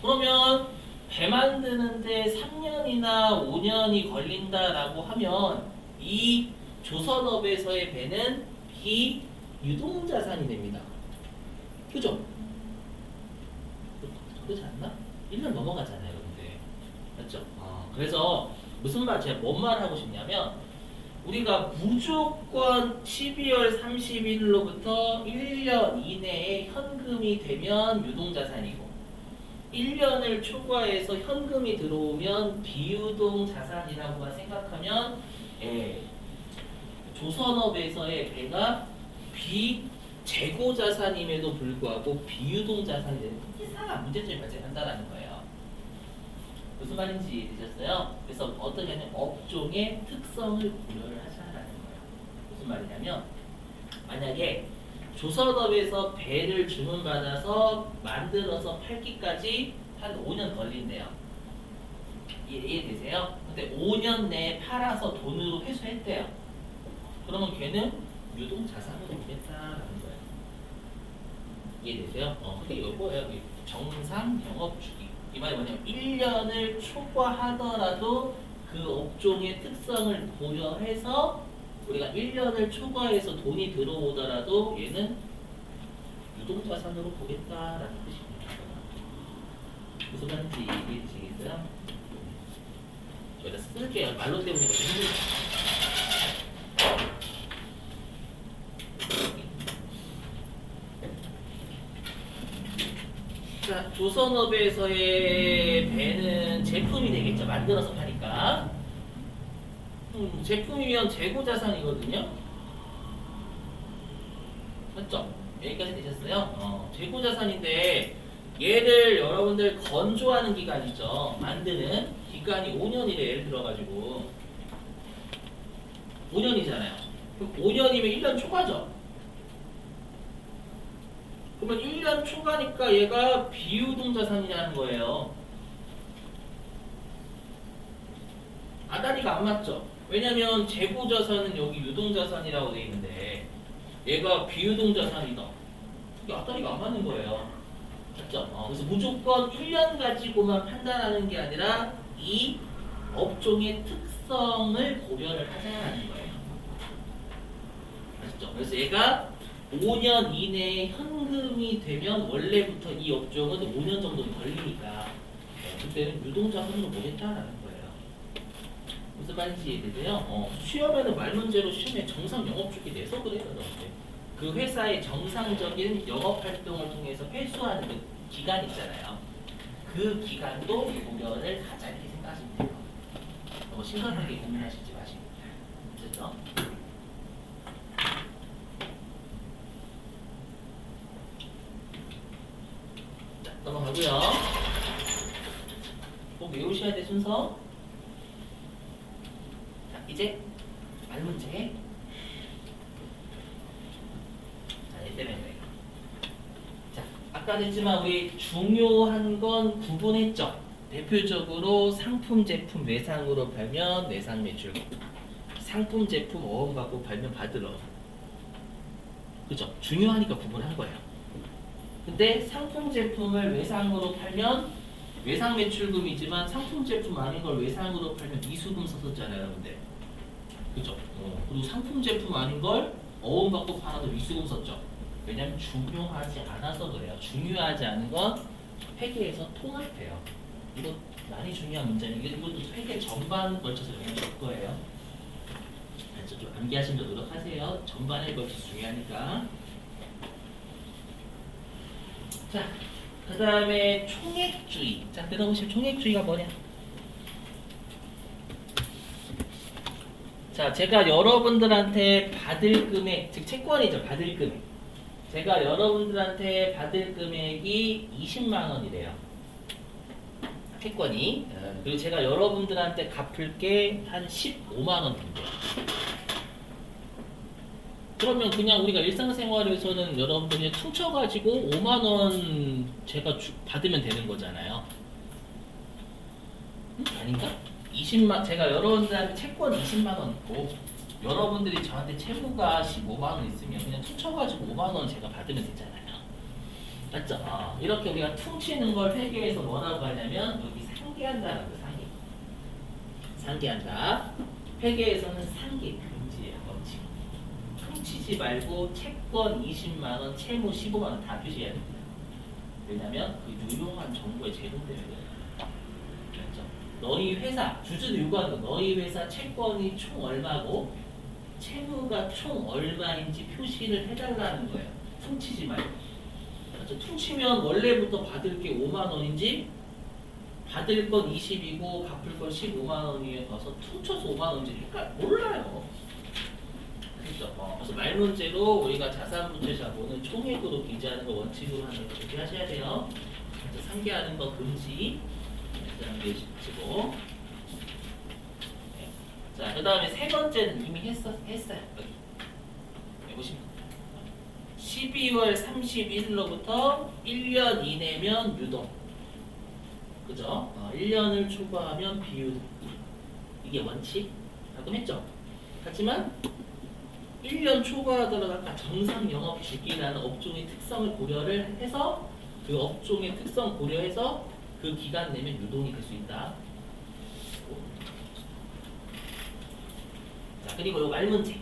그러면 배 만드는데 3년이나 5년이 걸린다라고 하면 이 조선업에서의 배는 비유동자산이 됩니다. 그죠? 그렇지 않나? 1년 넘어가잖아요, 여러분들. 맞죠? 그래서 무슨 말, 제가 뭔 말 하고 싶냐면 우리가 무조건 12월 31일로부터 1년 이내에 현금이 되면 유동자산이고 1년을 초과해서 현금이 들어오면 비유동자산이라고만 생각하면 조선업에서의 배가 비재고자산임에도 불구하고 비유동자산이 되는 이상한 문제점이 발생한다는 거예요. 무슨 말인지 이해되셨어요? 그래서 어떻게 하냐면 업종의 특성을 고려를 하자라는 거예요. 무슨 말이냐면 만약에 조선업에서 배를 주문받아서 만들어서 팔기까지 한 5년 걸린대요. 이해되세요? 근데 5년 내에 팔아서 돈으로 회수했대요. 그러면 걔는 유동자산으로 보겠다라는 거예요. 이해되세요? 그게 이거예요. 정상 영업주기. 이 말이 뭐냐면 1년을 초과하더라도 그 업종의 특성을 고려해서 우리가 1년을 초과해서 돈이 들어오더라도 얘는 유동자산으로 보겠다라는 뜻입니다. 무슨 말인지 이해되시겠어요? 여기다 쓸게요. 말로 때문에 힘들죠. 자, 조선업에서의 배는 제품이 되겠죠. 만들어서 파니까. 제품이면 재고자산이거든요. 맞죠? 여기까지 되셨어요? 재고자산인데 얘를 여러분들 건조하는 기간 있죠. 만드는 기간이 5년이래. 예를 들어가지고 5년이잖아요. 그럼 5년이면 1년 초과죠. 그러면 1년 초과니까 얘가 비유동자산이라는 거예요. 아다리가 안 맞죠? 왜냐면 재고자산은 여기 유동자산이라고 돼 있는데 얘가 비유동자산이다. 이게 아다리가 안 맞는 거예요. 맞죠? 그래서 무조건 1년 가지고만 판단하는 게 아니라 이 업종의 특성을 고려를 하자는 거예요. 아시죠? 그래서 얘가 5년 이내에 현금이 되면 원래부터 이 업종은 5년 정도 걸리니까 그때는 유동자산으로 보겠다라는 거예요. 무슨 말인지 이해되세요? 시험에는 말 문제로 시험에 정상 영업주기 내서 그래요. 그 회사의 정상적인 영업 활동을 통해서 회수하는 그 기간 있잖아요. 그 기간도 고려를 하자 이렇게 생각하시면 돼요. 너무 심각하게 고민하시지 마시고. 됐죠? 자, 넘어가고요. 꼭 외우셔야 될 순서. 자, 이제 말 문제. 자, 아까도 했지만 우리 중요한 건 구분했죠. 대표적으로 상품 제품 외상으로 팔면 내상 매출, 상품 제품 어음 갖고 팔면 받으러. 그죠? 중요하니까 구분한 거예요. 근데 상품 제품을 외상으로 팔면 외상 매출금이지만 상품 제품 아닌 걸 외상으로 팔면 미수금 썼었잖아요, 여러분들. 그죠? 그리고 상품 제품 아닌 걸 어음 갖고 팔아도 미수금 썼죠. 왜냐면 중요하지 않아서 그래요. 중요하지 않은 건 회계에서 통합해요. 이거 많이 중요한 문제는 이것도 회계 전반 걸쳐서 영향 줄 거예요. 그래서 좀 암기하시는 데 노력하세요. 전반에 걸쳐 중요하니까. 자, 그 다음에 총액주의. 자, 들어보시면 총액주의가 뭐냐? 자, 제가 여러분들한테 받을 금액, 즉 채권이죠. 받을 금액. 제가 여러분들한테 받을 금액이 20만 원이래요. 채권이. 그리고 제가 여러분들한테 갚을 게 한 15만 원 정도. 그러면 그냥 우리가 일상생활에서는 여러분들이 퉁쳐가지고 5만 원 제가 받으면 되는 거잖아요. 아닌가? 20만, 제가 여러분들한테 채권 20만 원 있고 여러분들이 저한테 채무가 15만 원 있으면 그냥 퉁쳐가지고 5만 원 제가 받으면 되잖아요. 맞죠? 이렇게 우리가 퉁치는 걸 회계에서 뭐라고 하냐면 여기 상계한다라는 거, 상계. 상계한다. 회계에서는 상계 금지예요, 원칙. 퉁치지 말고 채권 20만 원, 채무 15만 원 다 표시해야 됩니다. 왜냐면 그 유용한 정보의 제공 때문에. 그렇죠? 너희 회사, 주주도 요구하는 거, 너희 회사 채권이 총 얼마고 채무가 총 얼마인지 표시를 해달라는 거예요. 퉁치지 말고. 그렇죠? 퉁치면 원래부터 받을 게 5만 원인지 받을 건 20이고 갚을 건 15만 원이어서 퉁쳐서 5만 원인지 몰라요. 그렇죠? 그래서 말 문제로 우리가 자산부채자본은 총액으로 기재하는 거 원칙으로 하는 거 준비하셔야 돼요. 그래서 상계하는 거 금지. 준비해주시고. 자, 그 다음에 세 번째는 이미 했어요. 여기 보시면 12월 31일로부터 1년 이내면 유동. 그죠? 1년을 초과하면 비유동. 이게 원칙. 방금 했죠? 하지만 1년 초과하더라도 아까 정상 영업 주기라는 업종의 특성을 고려를 해서 그 업종의 특성 고려해서 그 기간 내면 유동이 될 수 있다. 자, 그리고 요 말문제.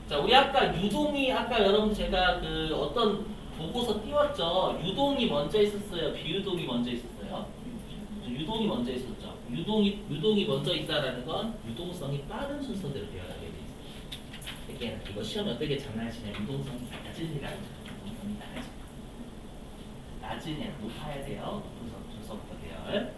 자, 우리 아까 유동이 아까 여러분 제가 그 어떤 보고서 띄웠죠. 유동이 먼저 있었어요. 비유동이 먼저 있었어요. 유동이 먼저 있었죠. 유동이 먼저 있다라는 건 유동성이 빠른 순서대로 되어가게 돼 있어요. 이게 이거 시험에 어떻게 장난치냐? 유동성이 낮으니까 유동성이 낮으냐 높아야 돼요. 순서부터 돼요.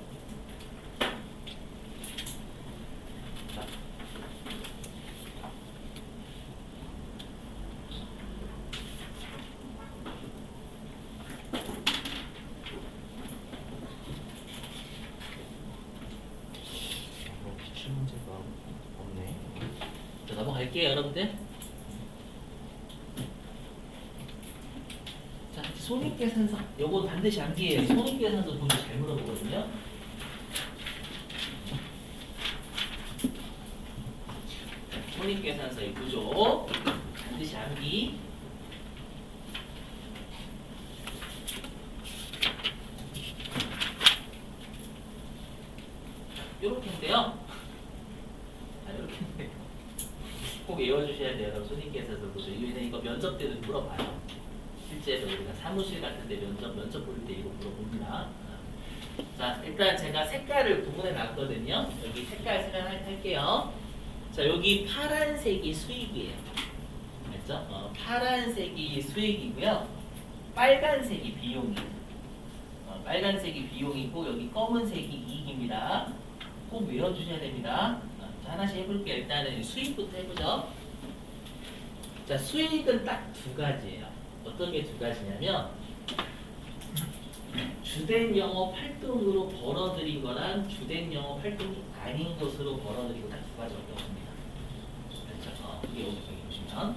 넘어갈게요, 여러분들. 자, 손익계산서. 요건 반드시 암기해요. 손익계산서 보면 잘 물어보거든요. 손익계산서의 구조 반드시 암기. 요렇게인데요. 요렇게인데. 꼭 외워주셔야 돼요. 손님께서도 왜냐면 이거 면접 때도 물어봐요. 실제로 우리가 사무실 같은데 면접 볼 때 이거 물어봅니다. 자, 일단 제가 색깔을 구분해 놨거든요. 여기 색깔 설명할게요. 자, 여기 파란색이 수익이에요. 맞죠? 파란색이 수익이고요. 빨간색이 비용이에요. 빨간색이 비용이고 여기 검은색이 이익입니다. 꼭 외워주셔야 됩니다. 자, 하나씩 해볼게요. 일단은 수익부터 해보죠. 자, 수익은 딱 두 가지예요. 어떤 게 두 가지냐면 주된 영업 활동으로 벌어들인 거랑 주된 영업 활동이 아닌 것으로 벌어들이고 딱 두 가지밖에 없습니다. 그렇죠? 그게 여기 보시면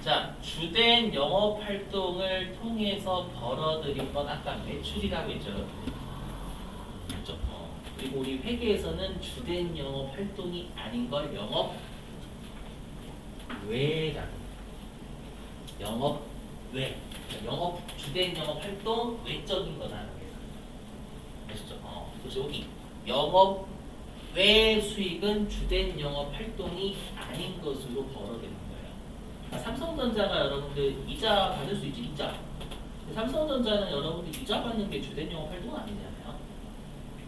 자, 주된 영업 활동을 통해서 벌어들인 건 아까 매출이라고 했죠. 그렇죠? 그리고 우리 회계에서는 주된 영업 활동이 아닌 걸 영업 외라고. 영업 외. 영업 주된 영업 활동 외적인 거다. 아시죠? 그래서 여기 영업 외 수익은 주된 영업 활동이 아닌 것으로 벌어들인 거예요. 삼성전자가 여러분들 이자 받을 수 있지, 이자. 삼성전자는 여러분들 이자 받는 게 주된 영업 활동은 아니잖아요.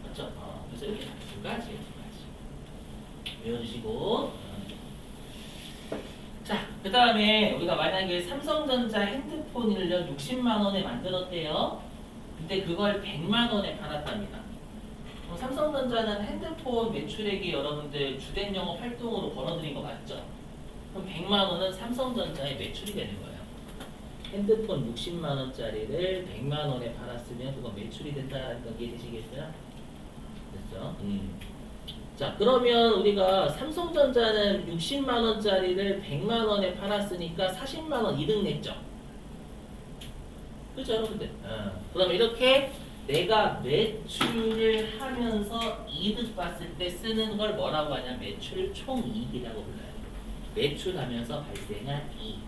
맞죠? 그래서 이렇게 두 가지예요, 두 가지. 외워주시고. 자, 그 다음에 우리가 만약에 삼성전자 핸드폰을 60만 원에 만들었대요. 근데 그걸 100만 원에 팔았답니다. 그럼 삼성전자는 핸드폰 매출액이 여러분들 주된 영업 활동으로 벌어들인 거 맞죠? 그럼 100만 원은 삼성전자의 매출이 되는 거예요. 핸드폰 60만 원짜리를 100만 원에 팔았으면 그건 매출이 된다는 거 이해되시겠어요? 됐죠? 자, 그러면 우리가 삼성전자는 60만 원짜리를 100만 원에 팔았으니까 40만 원 이득 냈죠. 그죠, 여러분들? 그러면 이렇게 내가 매출을 하면서 이득 봤을 때 쓰는 걸 뭐라고 하냐? 매출 총이익이라고 불러요. 매출하면서 발생한 이익.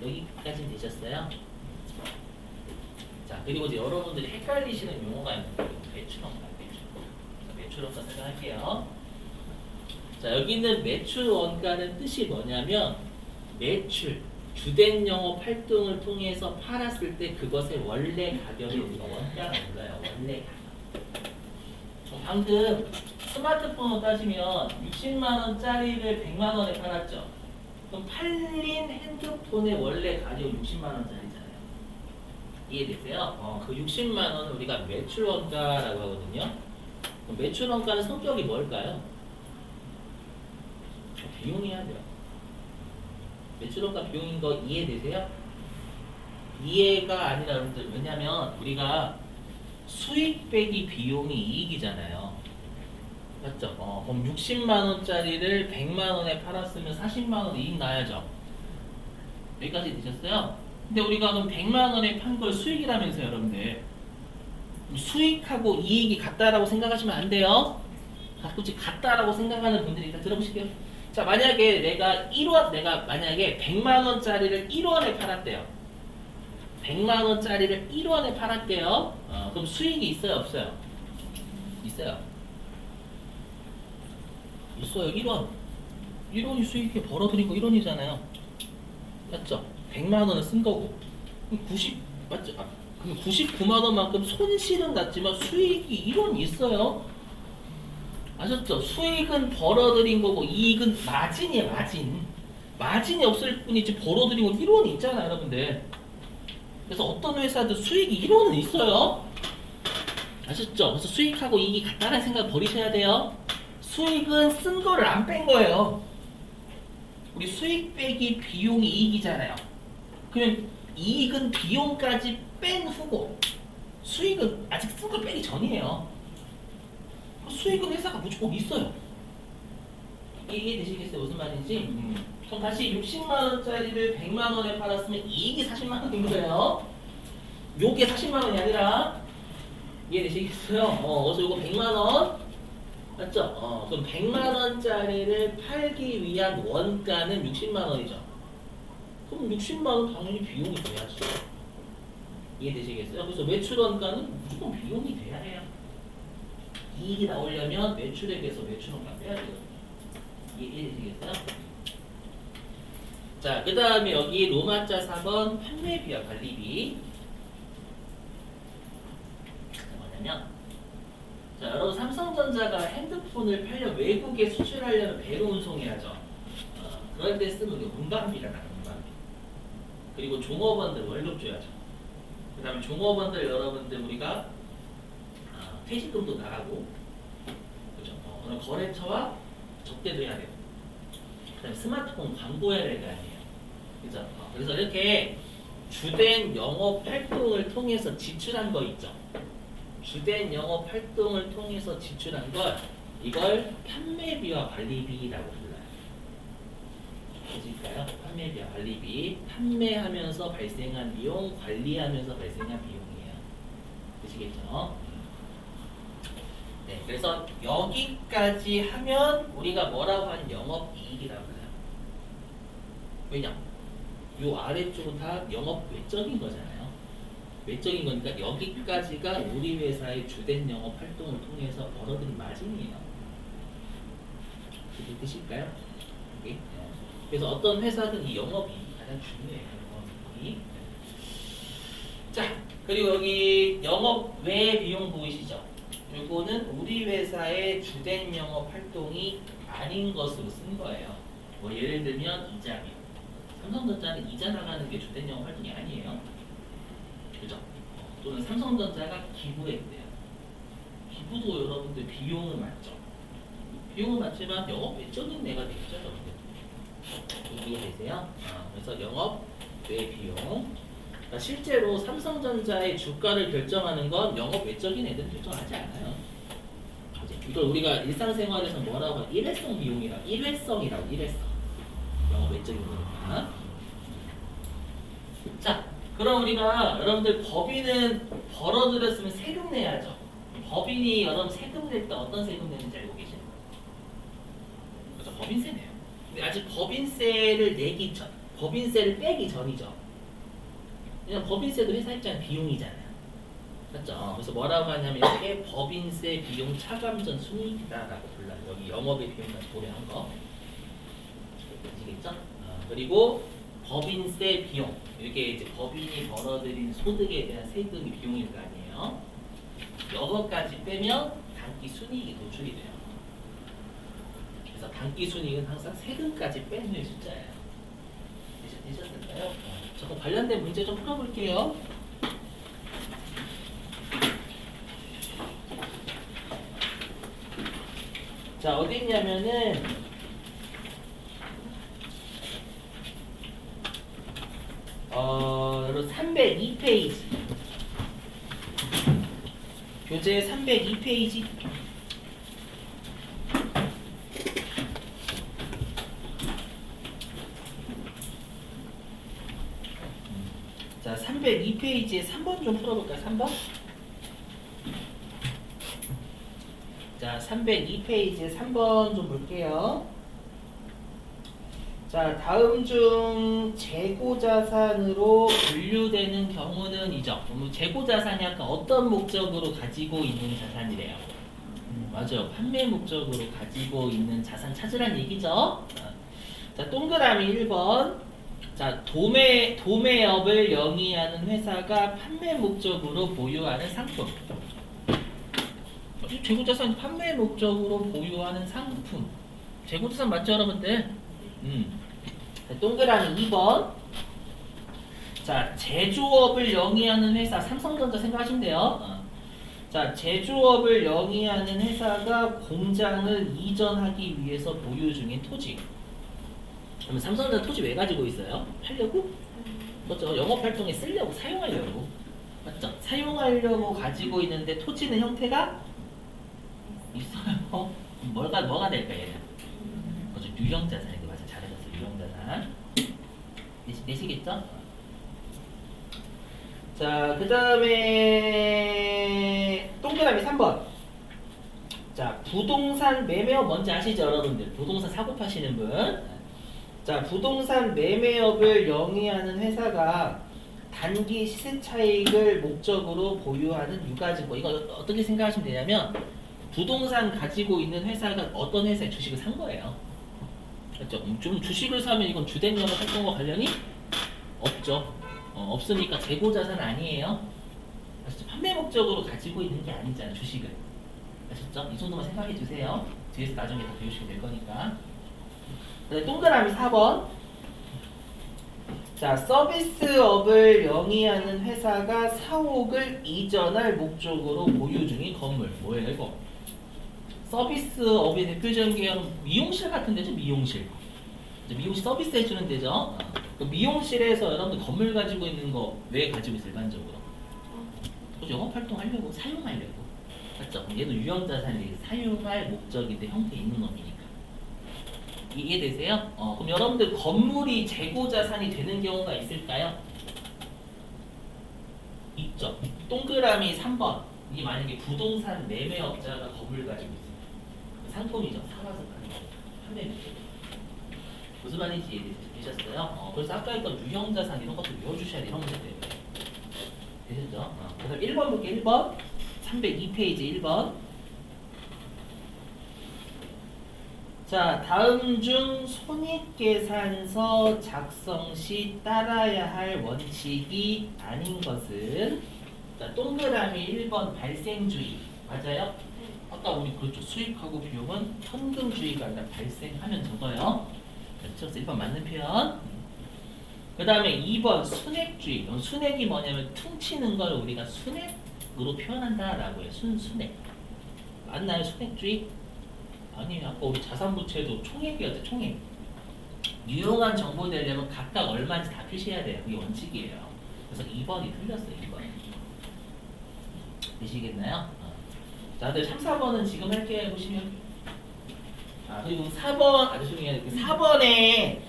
여기까지 되셨어요? 자, 그리고 이제 여러분들이 헷갈리시는 용어가 있는데 매출원가. 매출원가 생각할게요. 자, 여기 있는 매출원가는 뜻이 뭐냐면 매출, 주된 영업 활동을 통해서 팔았을 때 그것의 원래 가격을 우리가 원가라고 불러요. 원래 가격. 방금 스마트폰으로 따지면 60만 원짜리를 100만 원에 팔았죠. 그럼 팔린 핸드폰의 원래 가격이 60만 원짜리잖아요. 이해되세요? 그 60만 원을 우리가 매출원가라고 하거든요. 매출원가는 성격이 뭘까요? 비용이야 돼요. 매출원가 비용인 거 이해되세요? 이해가 아니라 여러분들, 왜냐면 우리가 수익 빼기 비용이 이익이잖아요. 맞죠? 그럼 60만 원짜리를 100만 원에 팔았으면 40만 원 이익 나야죠. 여기까지 되셨어요? 근데 우리가 그럼 100만 원에 판 걸 수익이라면서요, 여러분들. 수익하고 이익이 같다라고 생각하시면 안 돼요. 가끔씩 같다라고 생각하는 분들이 일단 들어보실게요. 자, 만약에 내가 만약에 100만 원짜리를 1원에 팔았대요. 100만 원짜리를 1원에 팔았대요. 그럼 수익이 있어요, 없어요? 있어요. 있어요. 1원. 1원이 수익이 벌어들인 거 1원이잖아요. 맞죠? 100만 원을 쓴 거고. 그럼 90 맞죠? 그럼 99만 원만큼 손실은 났지만 수익이 1원 있어요. 아셨죠? 수익은 벌어들인 거고 이익은 마진이에요, 마진. 마진이 없을 뿐이지 벌어들인 건 1원이 있잖아요, 여러분들. 그래서 어떤 회사도 수익이 1원은 있어요. 아셨죠? 그래서 수익하고 이익이 같다는 생각 버리셔야 돼요. 수익은 쓴 거를 안 뺀 거예요. 우리 수익 빼기 비용이 이익이잖아요. 그러면 이익은 비용까지 뺀 후고 수익은 아직 쓴 걸 빼기 전이에요. 수익은 회사가 무조건 있어요. 이해되시겠어요? 무슨 말인지? 그럼 다시 60만 원짜리를 100만 원에 팔았으면 이익이 40만 원인 거예요. 요게 40만 원이 아니라 이해되시겠어요? 그래서 요거 100만 원 맞죠? 그럼 100만 원짜리를 팔기 위한 원가는 60만 원이죠. 그럼 60만 원 당연히 비용이 돼야죠. 이해되시겠어요? 그래서 매출 원가는 무조건 비용이 돼야 해요. 이익이 나오려면 매출액에서 매출 원가 빼야 되거든요. 이해되시겠어요? 자, 그 다음에 여기 로마자 4번 판매비와 관리비. 뭐냐면 자, 여러분 삼성전자가 핸드폰을 팔려 외국에 수출하려면 배로 운송해야죠. 그럴 때 쓰는 게 운반비라는 운반비. 그리고 종업원들 월급 줘야죠. 그 다음에 종업원들 여러분들 우리가 퇴직금도 나가고, 그죠? 오늘 거래처와 접대도 해야 돼요. 그 다음에 스마트폰 광고해야 될 거 아니에요. 그죠? 그래서 이렇게 주된 영업 활동을 통해서 지출한 거 있죠. 주된 영업 활동을 통해서 지출한 걸 이걸 판매비와 관리비라고 불러요. 보실까요? 판매비와 관리비. 판매하면서 발생한 비용, 관리하면서 발생한 비용이에요. 보시겠죠? 네, 그래서 여기까지 하면 우리가 뭐라고 하는 영업이익이라고 해요. 왜냐? 요 아래쪽은 다 영업 외적인 거잖아요. 외적인 거니까 여기까지가 우리 회사의 주된 영업 활동을 통해서 벌어들인 마진이에요. 그렇게 드실까요? 네. 그래서 어떤 회사든 이 영업이익이 가장 중요해요. 영업이익. 자, 그리고 여기 영업 외 비용 보이시죠? 이거는 우리 회사의 주된 영업 활동이 아닌 것으로 쓴 거예요. 뭐 예를 들면 이자 비용. 삼성전자는 이자 나가는 게 주된 영업 활동이 아니에요. 그죠? 또는 삼성전자가 기부했대요. 기부도 여러분들 비용을 맞죠. 비용을 맞지만 영업 외적인 내가 되겠죠, 여러분들. 이해되세요? 그래서 영업 외 비용. 그러니까 실제로 삼성전자의 주가를 결정하는 건 영업 외적인 애들은 결정하지 않아요. 이걸 우리가 일상생활에서 뭐라고 하죠? 일회성 비용이라고, 일회성이라고, 일회성. 영업 외적인 거니까. 자, 그럼 우리가 여러분들 법인은 벌어들였으면 세금 내야죠. 법인이 여러분 세금 낼 때 어떤 세금 내는지 알고 계세요? 그렇죠, 법인세 내요. 근데 아직 법인세를 내기 전, 법인세를 빼기 전이죠. 그냥 법인세도 회사 입장에 비용이잖아요. 맞죠? 그래서 뭐라고 하냐면 이게 법인세 비용 차감전 순이익이다라고 불러요. 여기 영업의 비용까지 고려한 거. 아시겠죠? 그리고 법인세 비용. 이게 이제 법인이 벌어들인 소득에 대한 세금이 비용일 거 아니에요. 이것까지 빼면 단기 순이익이 노출이 돼요. 그래서 단기 순이익은 항상 세금까지 뺀 후의 숫자예요. 되셨을까요? 저거 관련된 문제 좀 풀어볼게요. 자, 어디 있냐면은 여러분 302페이지 교재 302페이지 자, 302페이지에 3번 좀 풀어볼까요? 3번? 자, 302페이지에 3번 좀 볼게요. 자, 다음 중 재고자산으로 분류되는 경우는 이죠. 재고자산이 아까 어떤 목적으로 가지고 있는 자산이래요? 맞아요. 판매 목적으로 가지고 있는 자산 찾으란 얘기죠. 자, 동그라미 1번. 자, 도매업을 영위하는 회사가 판매 목적으로 보유하는 상품. 재고자산 판매 목적으로 보유하는 상품. 재고자산 맞죠, 여러분들? 자, 동그라미 2번. 자, 제조업을 영위하는 회사. 삼성전자 생각하시면 돼요. 자, 제조업을 영위하는 회사가 공장을 이전하기 위해서 보유 중인 토지. 그러면 삼성전자 토지 왜 가지고 있어요? 팔려고? 그렇죠. 영업활동에 쓰려고, 사용하려고. 맞죠? 사용하려고 가지고 있는데 토지는 형태가 있어요. 뭐가 될까, 얘는? 그렇죠. 유형자산인데, 맞아. 잘해줬어. 유형자산. 내시겠죠? 자, 그 다음에 동그라미 3번. 자, 부동산 매매업 뭔지 아시죠, 여러분들? 부동산 사고 파시는 분. 자, 부동산 매매업을 영위하는 회사가 단기 시세 차익을 목적으로 보유하는 유가증권. 이거 어떻게 생각하시면 되냐면 부동산 가지고 있는 회사가 어떤 회사의 주식을 산 거예요. 그렇죠? 좀 주식을 사면 이건 주된 영업 활동과 관련이 없죠. 없으니까 재고자산 아니에요. 아시죠? 판매 목적으로 가지고 있는 게 아니잖아요, 주식을. 아셨죠? 이 정도만 생각해 주세요. 뒤에서 나중에 더 배우시면 될 거니까. 네, 동그라미 4번. 자, 서비스업을 영위하는 회사가 사옥을 이전할 목적으로 보유 중인 건물. 뭐예요, 이거? 서비스업의 대표적인 게 미용실 같은 데죠, 미용실. 미용실 서비스 해주는 데죠. 그 미용실에서 여러분들 건물 가지고 있는 거 왜 가지고 있어요, 일반적으로? 영업활동 하려고, 사용하려고. 맞죠? 얘도 유형자산이 사용할 목적인데 형태 있는 놈이니까. 이해되세요? 그럼 여러분들 건물이 재고자산이 되는 경우가 있을까요? 있죠. 동그라미 3번. 이게 만약에 부동산 매매업자가 건물 가지고 있어요. 상품이죠. 사와서 파는 거. 판매 목적. 무슨 말인지 이해되셨어요? 그래서 아까 했던 유형자산 이런 것도 외워주셔야 돼요. 이런 문제 때문에. 되셨죠? 그 다음 1번 볼게요. 1번. 302페이지 1번. 자, 다음 중 손익계산서 작성 시 따라야 할 원칙이 아닌 것은? 자, 동그라미 1번 발생주의. 맞아요? 아까 우리 그렇죠. 수익하고 비용은 현금주의가 아니라 발생하면 적어요. 그렇죠? 그래서 1번 맞는 표현. 그 다음에 2번 순액주의. 순액이 뭐냐면 퉁치는 걸 우리가 순액으로 표현한다라고 해요. 순액. 맞나요? 순액주의? 아니, 아까 우리 자산부채도 총액이었대, 총액. 유용한 정보 되려면 각각 얼마인지 다 표시해야 돼요. 그게 원칙이에요. 그래서 2번이 틀렸어요, 2번. 되시겠나요? 자, 근데 3, 4번은 지금 할게요. 보시면. 그리고 4번, 죄송해요. 4번에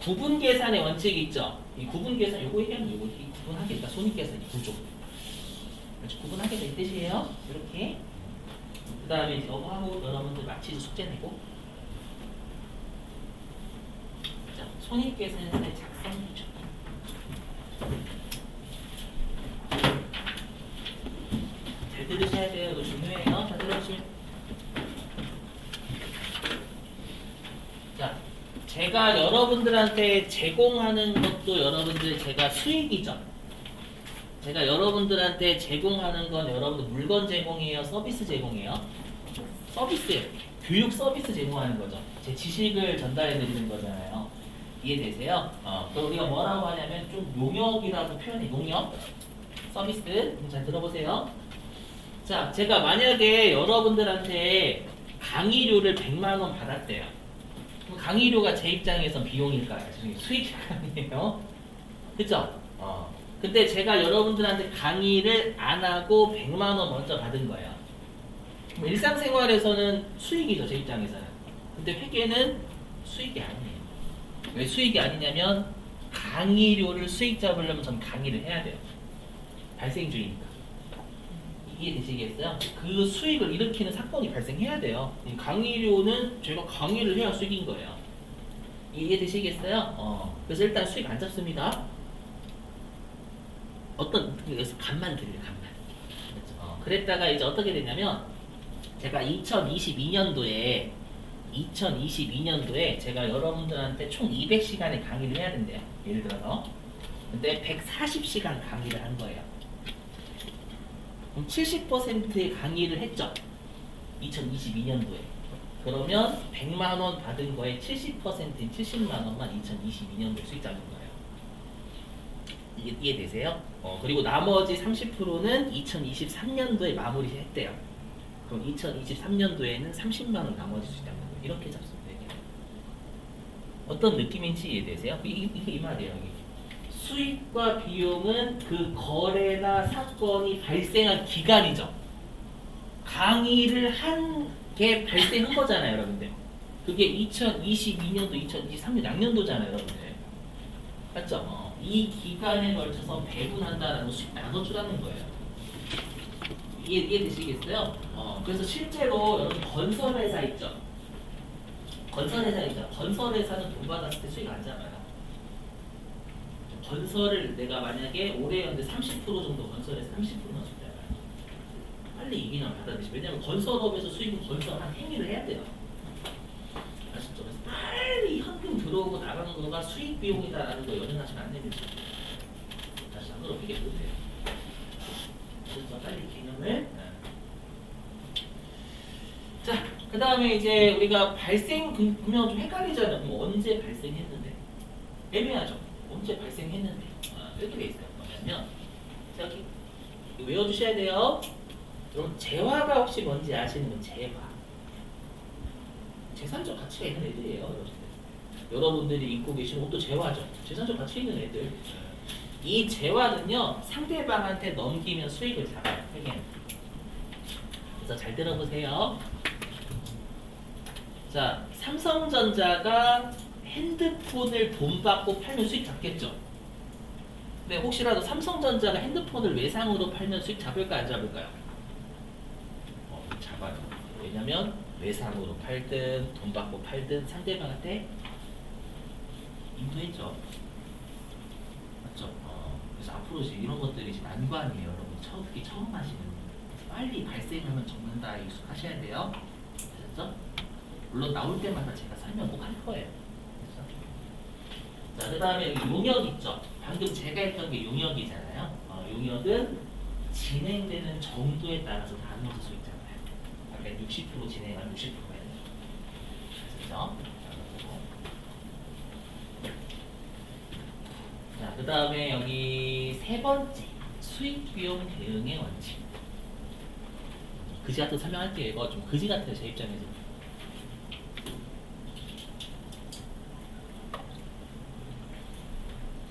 구분 계산의 원칙이 있죠? 이 구분 계산, 요거 얘기하면 요거 구분하겠다. 손익계산 구조. 그렇죠? 구분하겠다. 이 뜻이에요. 이렇게. 그 다음에 이거 하고 여러분들 마치즈 숙제 내고. 자, 손익계산의 작성 구조. 잘 들으셔야 돼요. 이거 중요해요. 잘 들어주시면. 자, 제가 여러분들한테 제공하는 것도 여러분들 제가 수익이죠. 제가 여러분들한테 제공하는 건 여러분들 물건 제공이에요, 서비스 제공이에요? 서비스예요. 교육 서비스 제공하는 거죠. 제 지식을 전달해 드리는 거잖아요. 이해되세요? 그럼 우리가 뭐라고 하냐면 좀 용역이라고 표현해. 용역 서비스. 잘 들어보세요. 자, 제가 만약에 여러분들한테 강의료를 100만 원 받았대요. 그럼 강의료가 제 입장에선 비용일까요? 수익이 아니에요. 그죠? 근데 제가 여러분들한테 강의를 안 하고 100만 원 먼저 받은 거예요. 일상생활에서는 수익이죠, 제 입장에서는. 근데 회계는 수익이 아니에요. 왜 수익이 아니냐면 강의료를 수익 잡으려면 전 강의를 해야 돼요. 발생주의니까. 이해되시겠어요? 그 수익을 일으키는 사건이 발생해야 돼요. 강의료는 제가 강의를 해야 수익인 거예요. 이해되시겠어요? 그래서 일단 수익 안 잡습니다. 여기서 간만 드려요, 간만. 그렇죠? 그랬다가 이제 어떻게 되냐면, 제가 2022년도에 제가 여러분들한테 총 200시간의 강의를 해야 된대요. 예를 들어서. 근데 140시간 강의를 한 거예요. 그럼 70%의 강의를 했죠. 2022년도에. 그러면 100만 원 받은 거에 70%인 70만 원만 2022년도에 수익 잡는 거예요. 이해되세요? 그리고 나머지 30%는 2023년도에 마무리했대요. 그럼 2023년도에는 30만 원 나머지 수익 잡는 거예요. 이렇게 잡습니다. 이게. 어떤 느낌인지 이해되세요? 이 말이에요. 이게. 수익과 비용은 그 거래나 사건이 발생한 기간이죠. 강의를 한 게 발생한 거잖아요, 여러분들. 그게 2022년도, 2023년 양년도잖아요, 여러분들. 맞죠? 이 기간에 걸쳐서 배분한다라는 수익 나눠주라는 거예요. 이해되시겠어요? 그래서 실제로 여러분 건설회사 있죠? 건설회사는 돈 받았을 때 수익 안 잡아요. 건설을 내가 만약에 올해 연대 30% 정도 건설에서 30%만 수익 잡아요. 빨리 이기나 받아들이시. 왜냐면 건설업에서 수익은 건설 한 행위를 해야 돼요. 아시죠? 그래서 빨리 현금 들어오고 나가는 거가 수익 비용이다라는 거 연연하시면 안 됩니다. 다시 한번 어떻게 보세요. 그래서 빨리 개념을. 자, 그 다음에 이제 우리가 그러면 좀 헷갈리잖아요. 그럼 언제 발생했는데? 애매하죠. 언제 발생했는데? 이렇게 돼 있어요. 뭐냐면 저기 외워주셔야 돼요. 여러분 재화가 혹시 뭔지 아시는 분? 재화. 재산적 가치가 있는 애들이에요. 여러분들이 입고 계신 옷도 재화죠. 재산적 가치 있는 애들. 이 재화는요 상대방한테 넘기면 수익을 잡아요. 그래서 잘 들어보세요. 자, 삼성전자가 핸드폰을 돈 받고 팔면 수익 잡겠죠. 근데 혹시라도 삼성전자가 핸드폰을 외상으로 팔면 수익 잡을까 안 잡을까요? 잡아요. 왜냐면 외상으로 팔든 돈 받고 팔든 상대방한테 인도했죠. 맞죠? 그래서 앞으로 이제 이런 것들이 지금 난관이에요. 여러분 특히 처음 하시는 빨리 발생하면 적는다 익숙하셔야 돼요. 아셨죠? 물론 나올 때마다 제가 설명 꼭 할 거예요. 자, 그 다음에 여기 용역 있죠? 방금 제가 했던 게 용역이잖아요. 용역은 진행되는 정도에 따라서 나눠서 수익 잡아요. 아까 60% 진행하면 60%가 해야 돼요. 그죠? 자, 그 다음에 여기 세 번째 수익 비용 대응의 원칙. 그지 같은 설명할게요. 이거 좀 그지 같아요, 제 입장에서.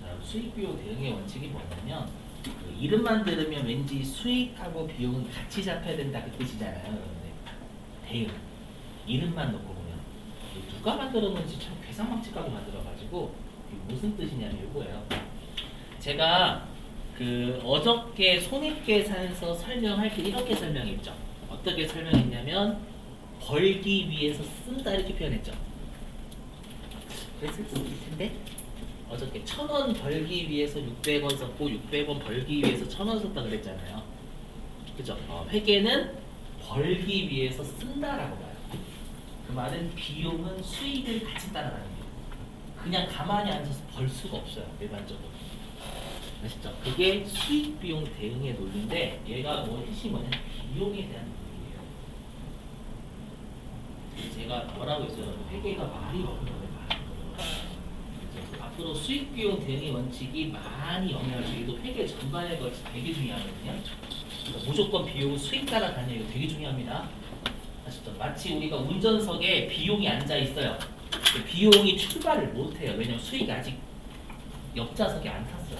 자, 수익 비용 대응의 원칙이 뭐냐면 그 이름만 들으면 왠지 수익하고 비용은 같이 잡혀야 된다 그 뜻이잖아요, 여러분들. 대응. 이름만 놓고 보면 누가 만들었는지 참 괴상망측하게 만들어가지고 이게 무슨 뜻이냐면 이거예요. 제가 그 어저께 손익계산서 설명할 때 이렇게 설명했죠. 어떻게 설명했냐면 벌기 위해서 쓴다 이렇게 표현했죠. 그랬을 수도 있을 텐데 어저께 1,000원 벌기 위해서 600원 썼고 600원 벌기 위해서 1,000원 썼다 그랬잖아요. 그죠? 회계는 벌기 위해서 쓴다라고 봐요. 그 말은 비용은 수익을 같이 따라가는 거예요. 그냥 가만히 앉아서 벌 수가 없어요. 일반적으로. 아시죠? 그게 수익 비용 대응의 논리인데 얘가 핵심이 뭐냐면 비용에 대한 논리예요. 제가 뭐라고 했어요? 회계가 말이 없는 앞으로 수익 비용 대응의 원칙이 많이 영향을 주기도 회계 전반에 걸쳐 되게 중요하거든요. 그러니까 무조건 비용은 수익 따라가는 게 되게 중요합니다. 아시죠? 마치 우리가 운전석에 비용이 앉아 있어요. 비용이 출발을 못 해요. 왜냐면 수익이 아직 옆좌석에 안 탔어요.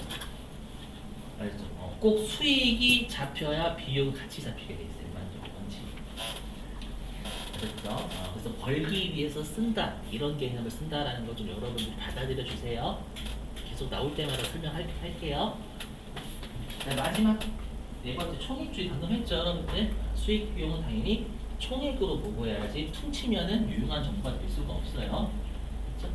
알죠? 꼭 수익이 잡혀야 비용이 같이 잡히게 돼 있어요. 일반적으로 원칙. 그렇죠? 그래서 벌기 위해서 쓴다 이런 개념을 쓴다라는 거 좀 여러분들이 받아들여 주세요. 계속 나올 때마다 설명할게요. 자, 마지막 네 번째 총액주의 방금 했죠, 여러분들. 수익 비용은 당연히 총액으로 보고 해야지 퉁치면은 유용한 정보가 될 수가 없어요. 그렇죠?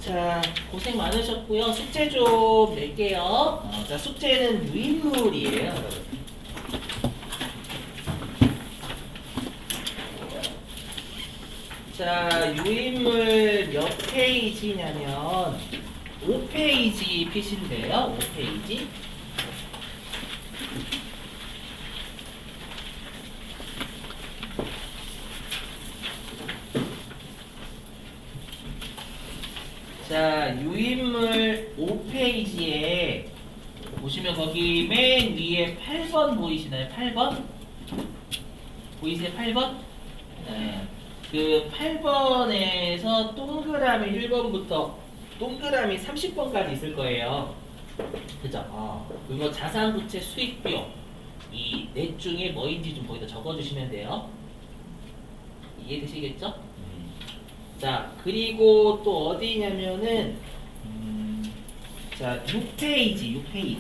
자, 고생 많으셨고요. 숙제 좀 낼게요. 자, 숙제는 유인물이에요, 여러분. 자, 유인물 몇 페이지냐면 5페이지 피신데요. 5페이지. 자, 유인물 5페이지에 보시면 거기 맨 위에 8번 보이시나요? 8번? 보이세요? 8번? 네. 그 8번에서 동그라미 1번부터 동그라미 30번까지 있을 거예요. 그죠? 그거 자산부채 수익비용 이 넷 중에 뭐인지 좀 거기다 적어주시면 돼요. 이해되시겠죠? 자, 그리고 또 어디냐면은 자, 6페이지, 6페이지.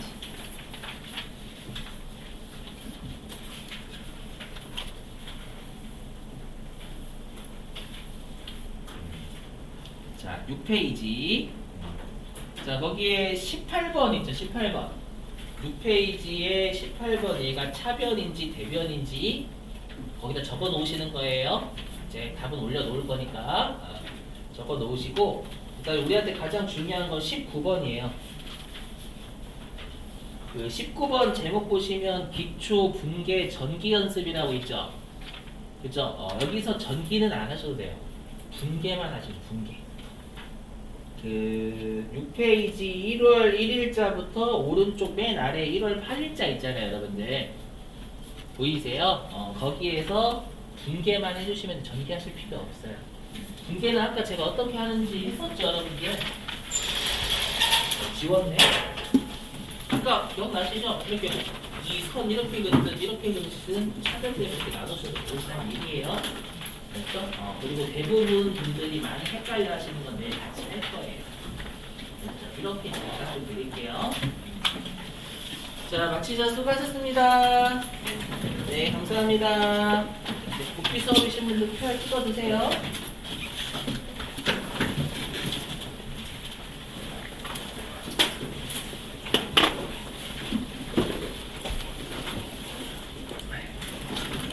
자, 6페이지. 자, 거기에 18번 있죠, 18번. 6페이지에 18번 얘가 차변인지 대변인지 거기다 적어 놓으시는 거예요. 이제 답은 올려 놓을 거니까 적어 놓으시고, 그다음에 우리한테 가장 중요한 건 19번이에요. 그 19번 제목 보시면 기초 분계 전기 연습이라고 있죠. 그죠? 여기서 전기는 안 하셔도 돼요. 분계만 하시면 분계. 그 6페이지 1월 1일자부터 오른쪽 맨 아래 1월 8일자 있잖아요, 여러분들. 보이세요? 거기에서 분계만 해주시면 전개하실 필요 없어요. 분계는 아까 제가 어떻게 하는지 했었죠, 여러분들. 지웠네. 아까 기억나시죠? 이렇게 이 선 이렇게 긋든 이렇게 긋든 차별대로 이렇게 나눠서 옳다는 일이에요. 그렇죠? 그리고 대부분 분들이 많이 헷갈려 하시는 건 내일 같이 할 거예요. 그렇죠? 이렇게 부탁 좀 드릴게요. 자, 마치자. 수고하셨습니다. 네, 감사합니다. 복귀 수업이신 분들 QR 찍어주세요.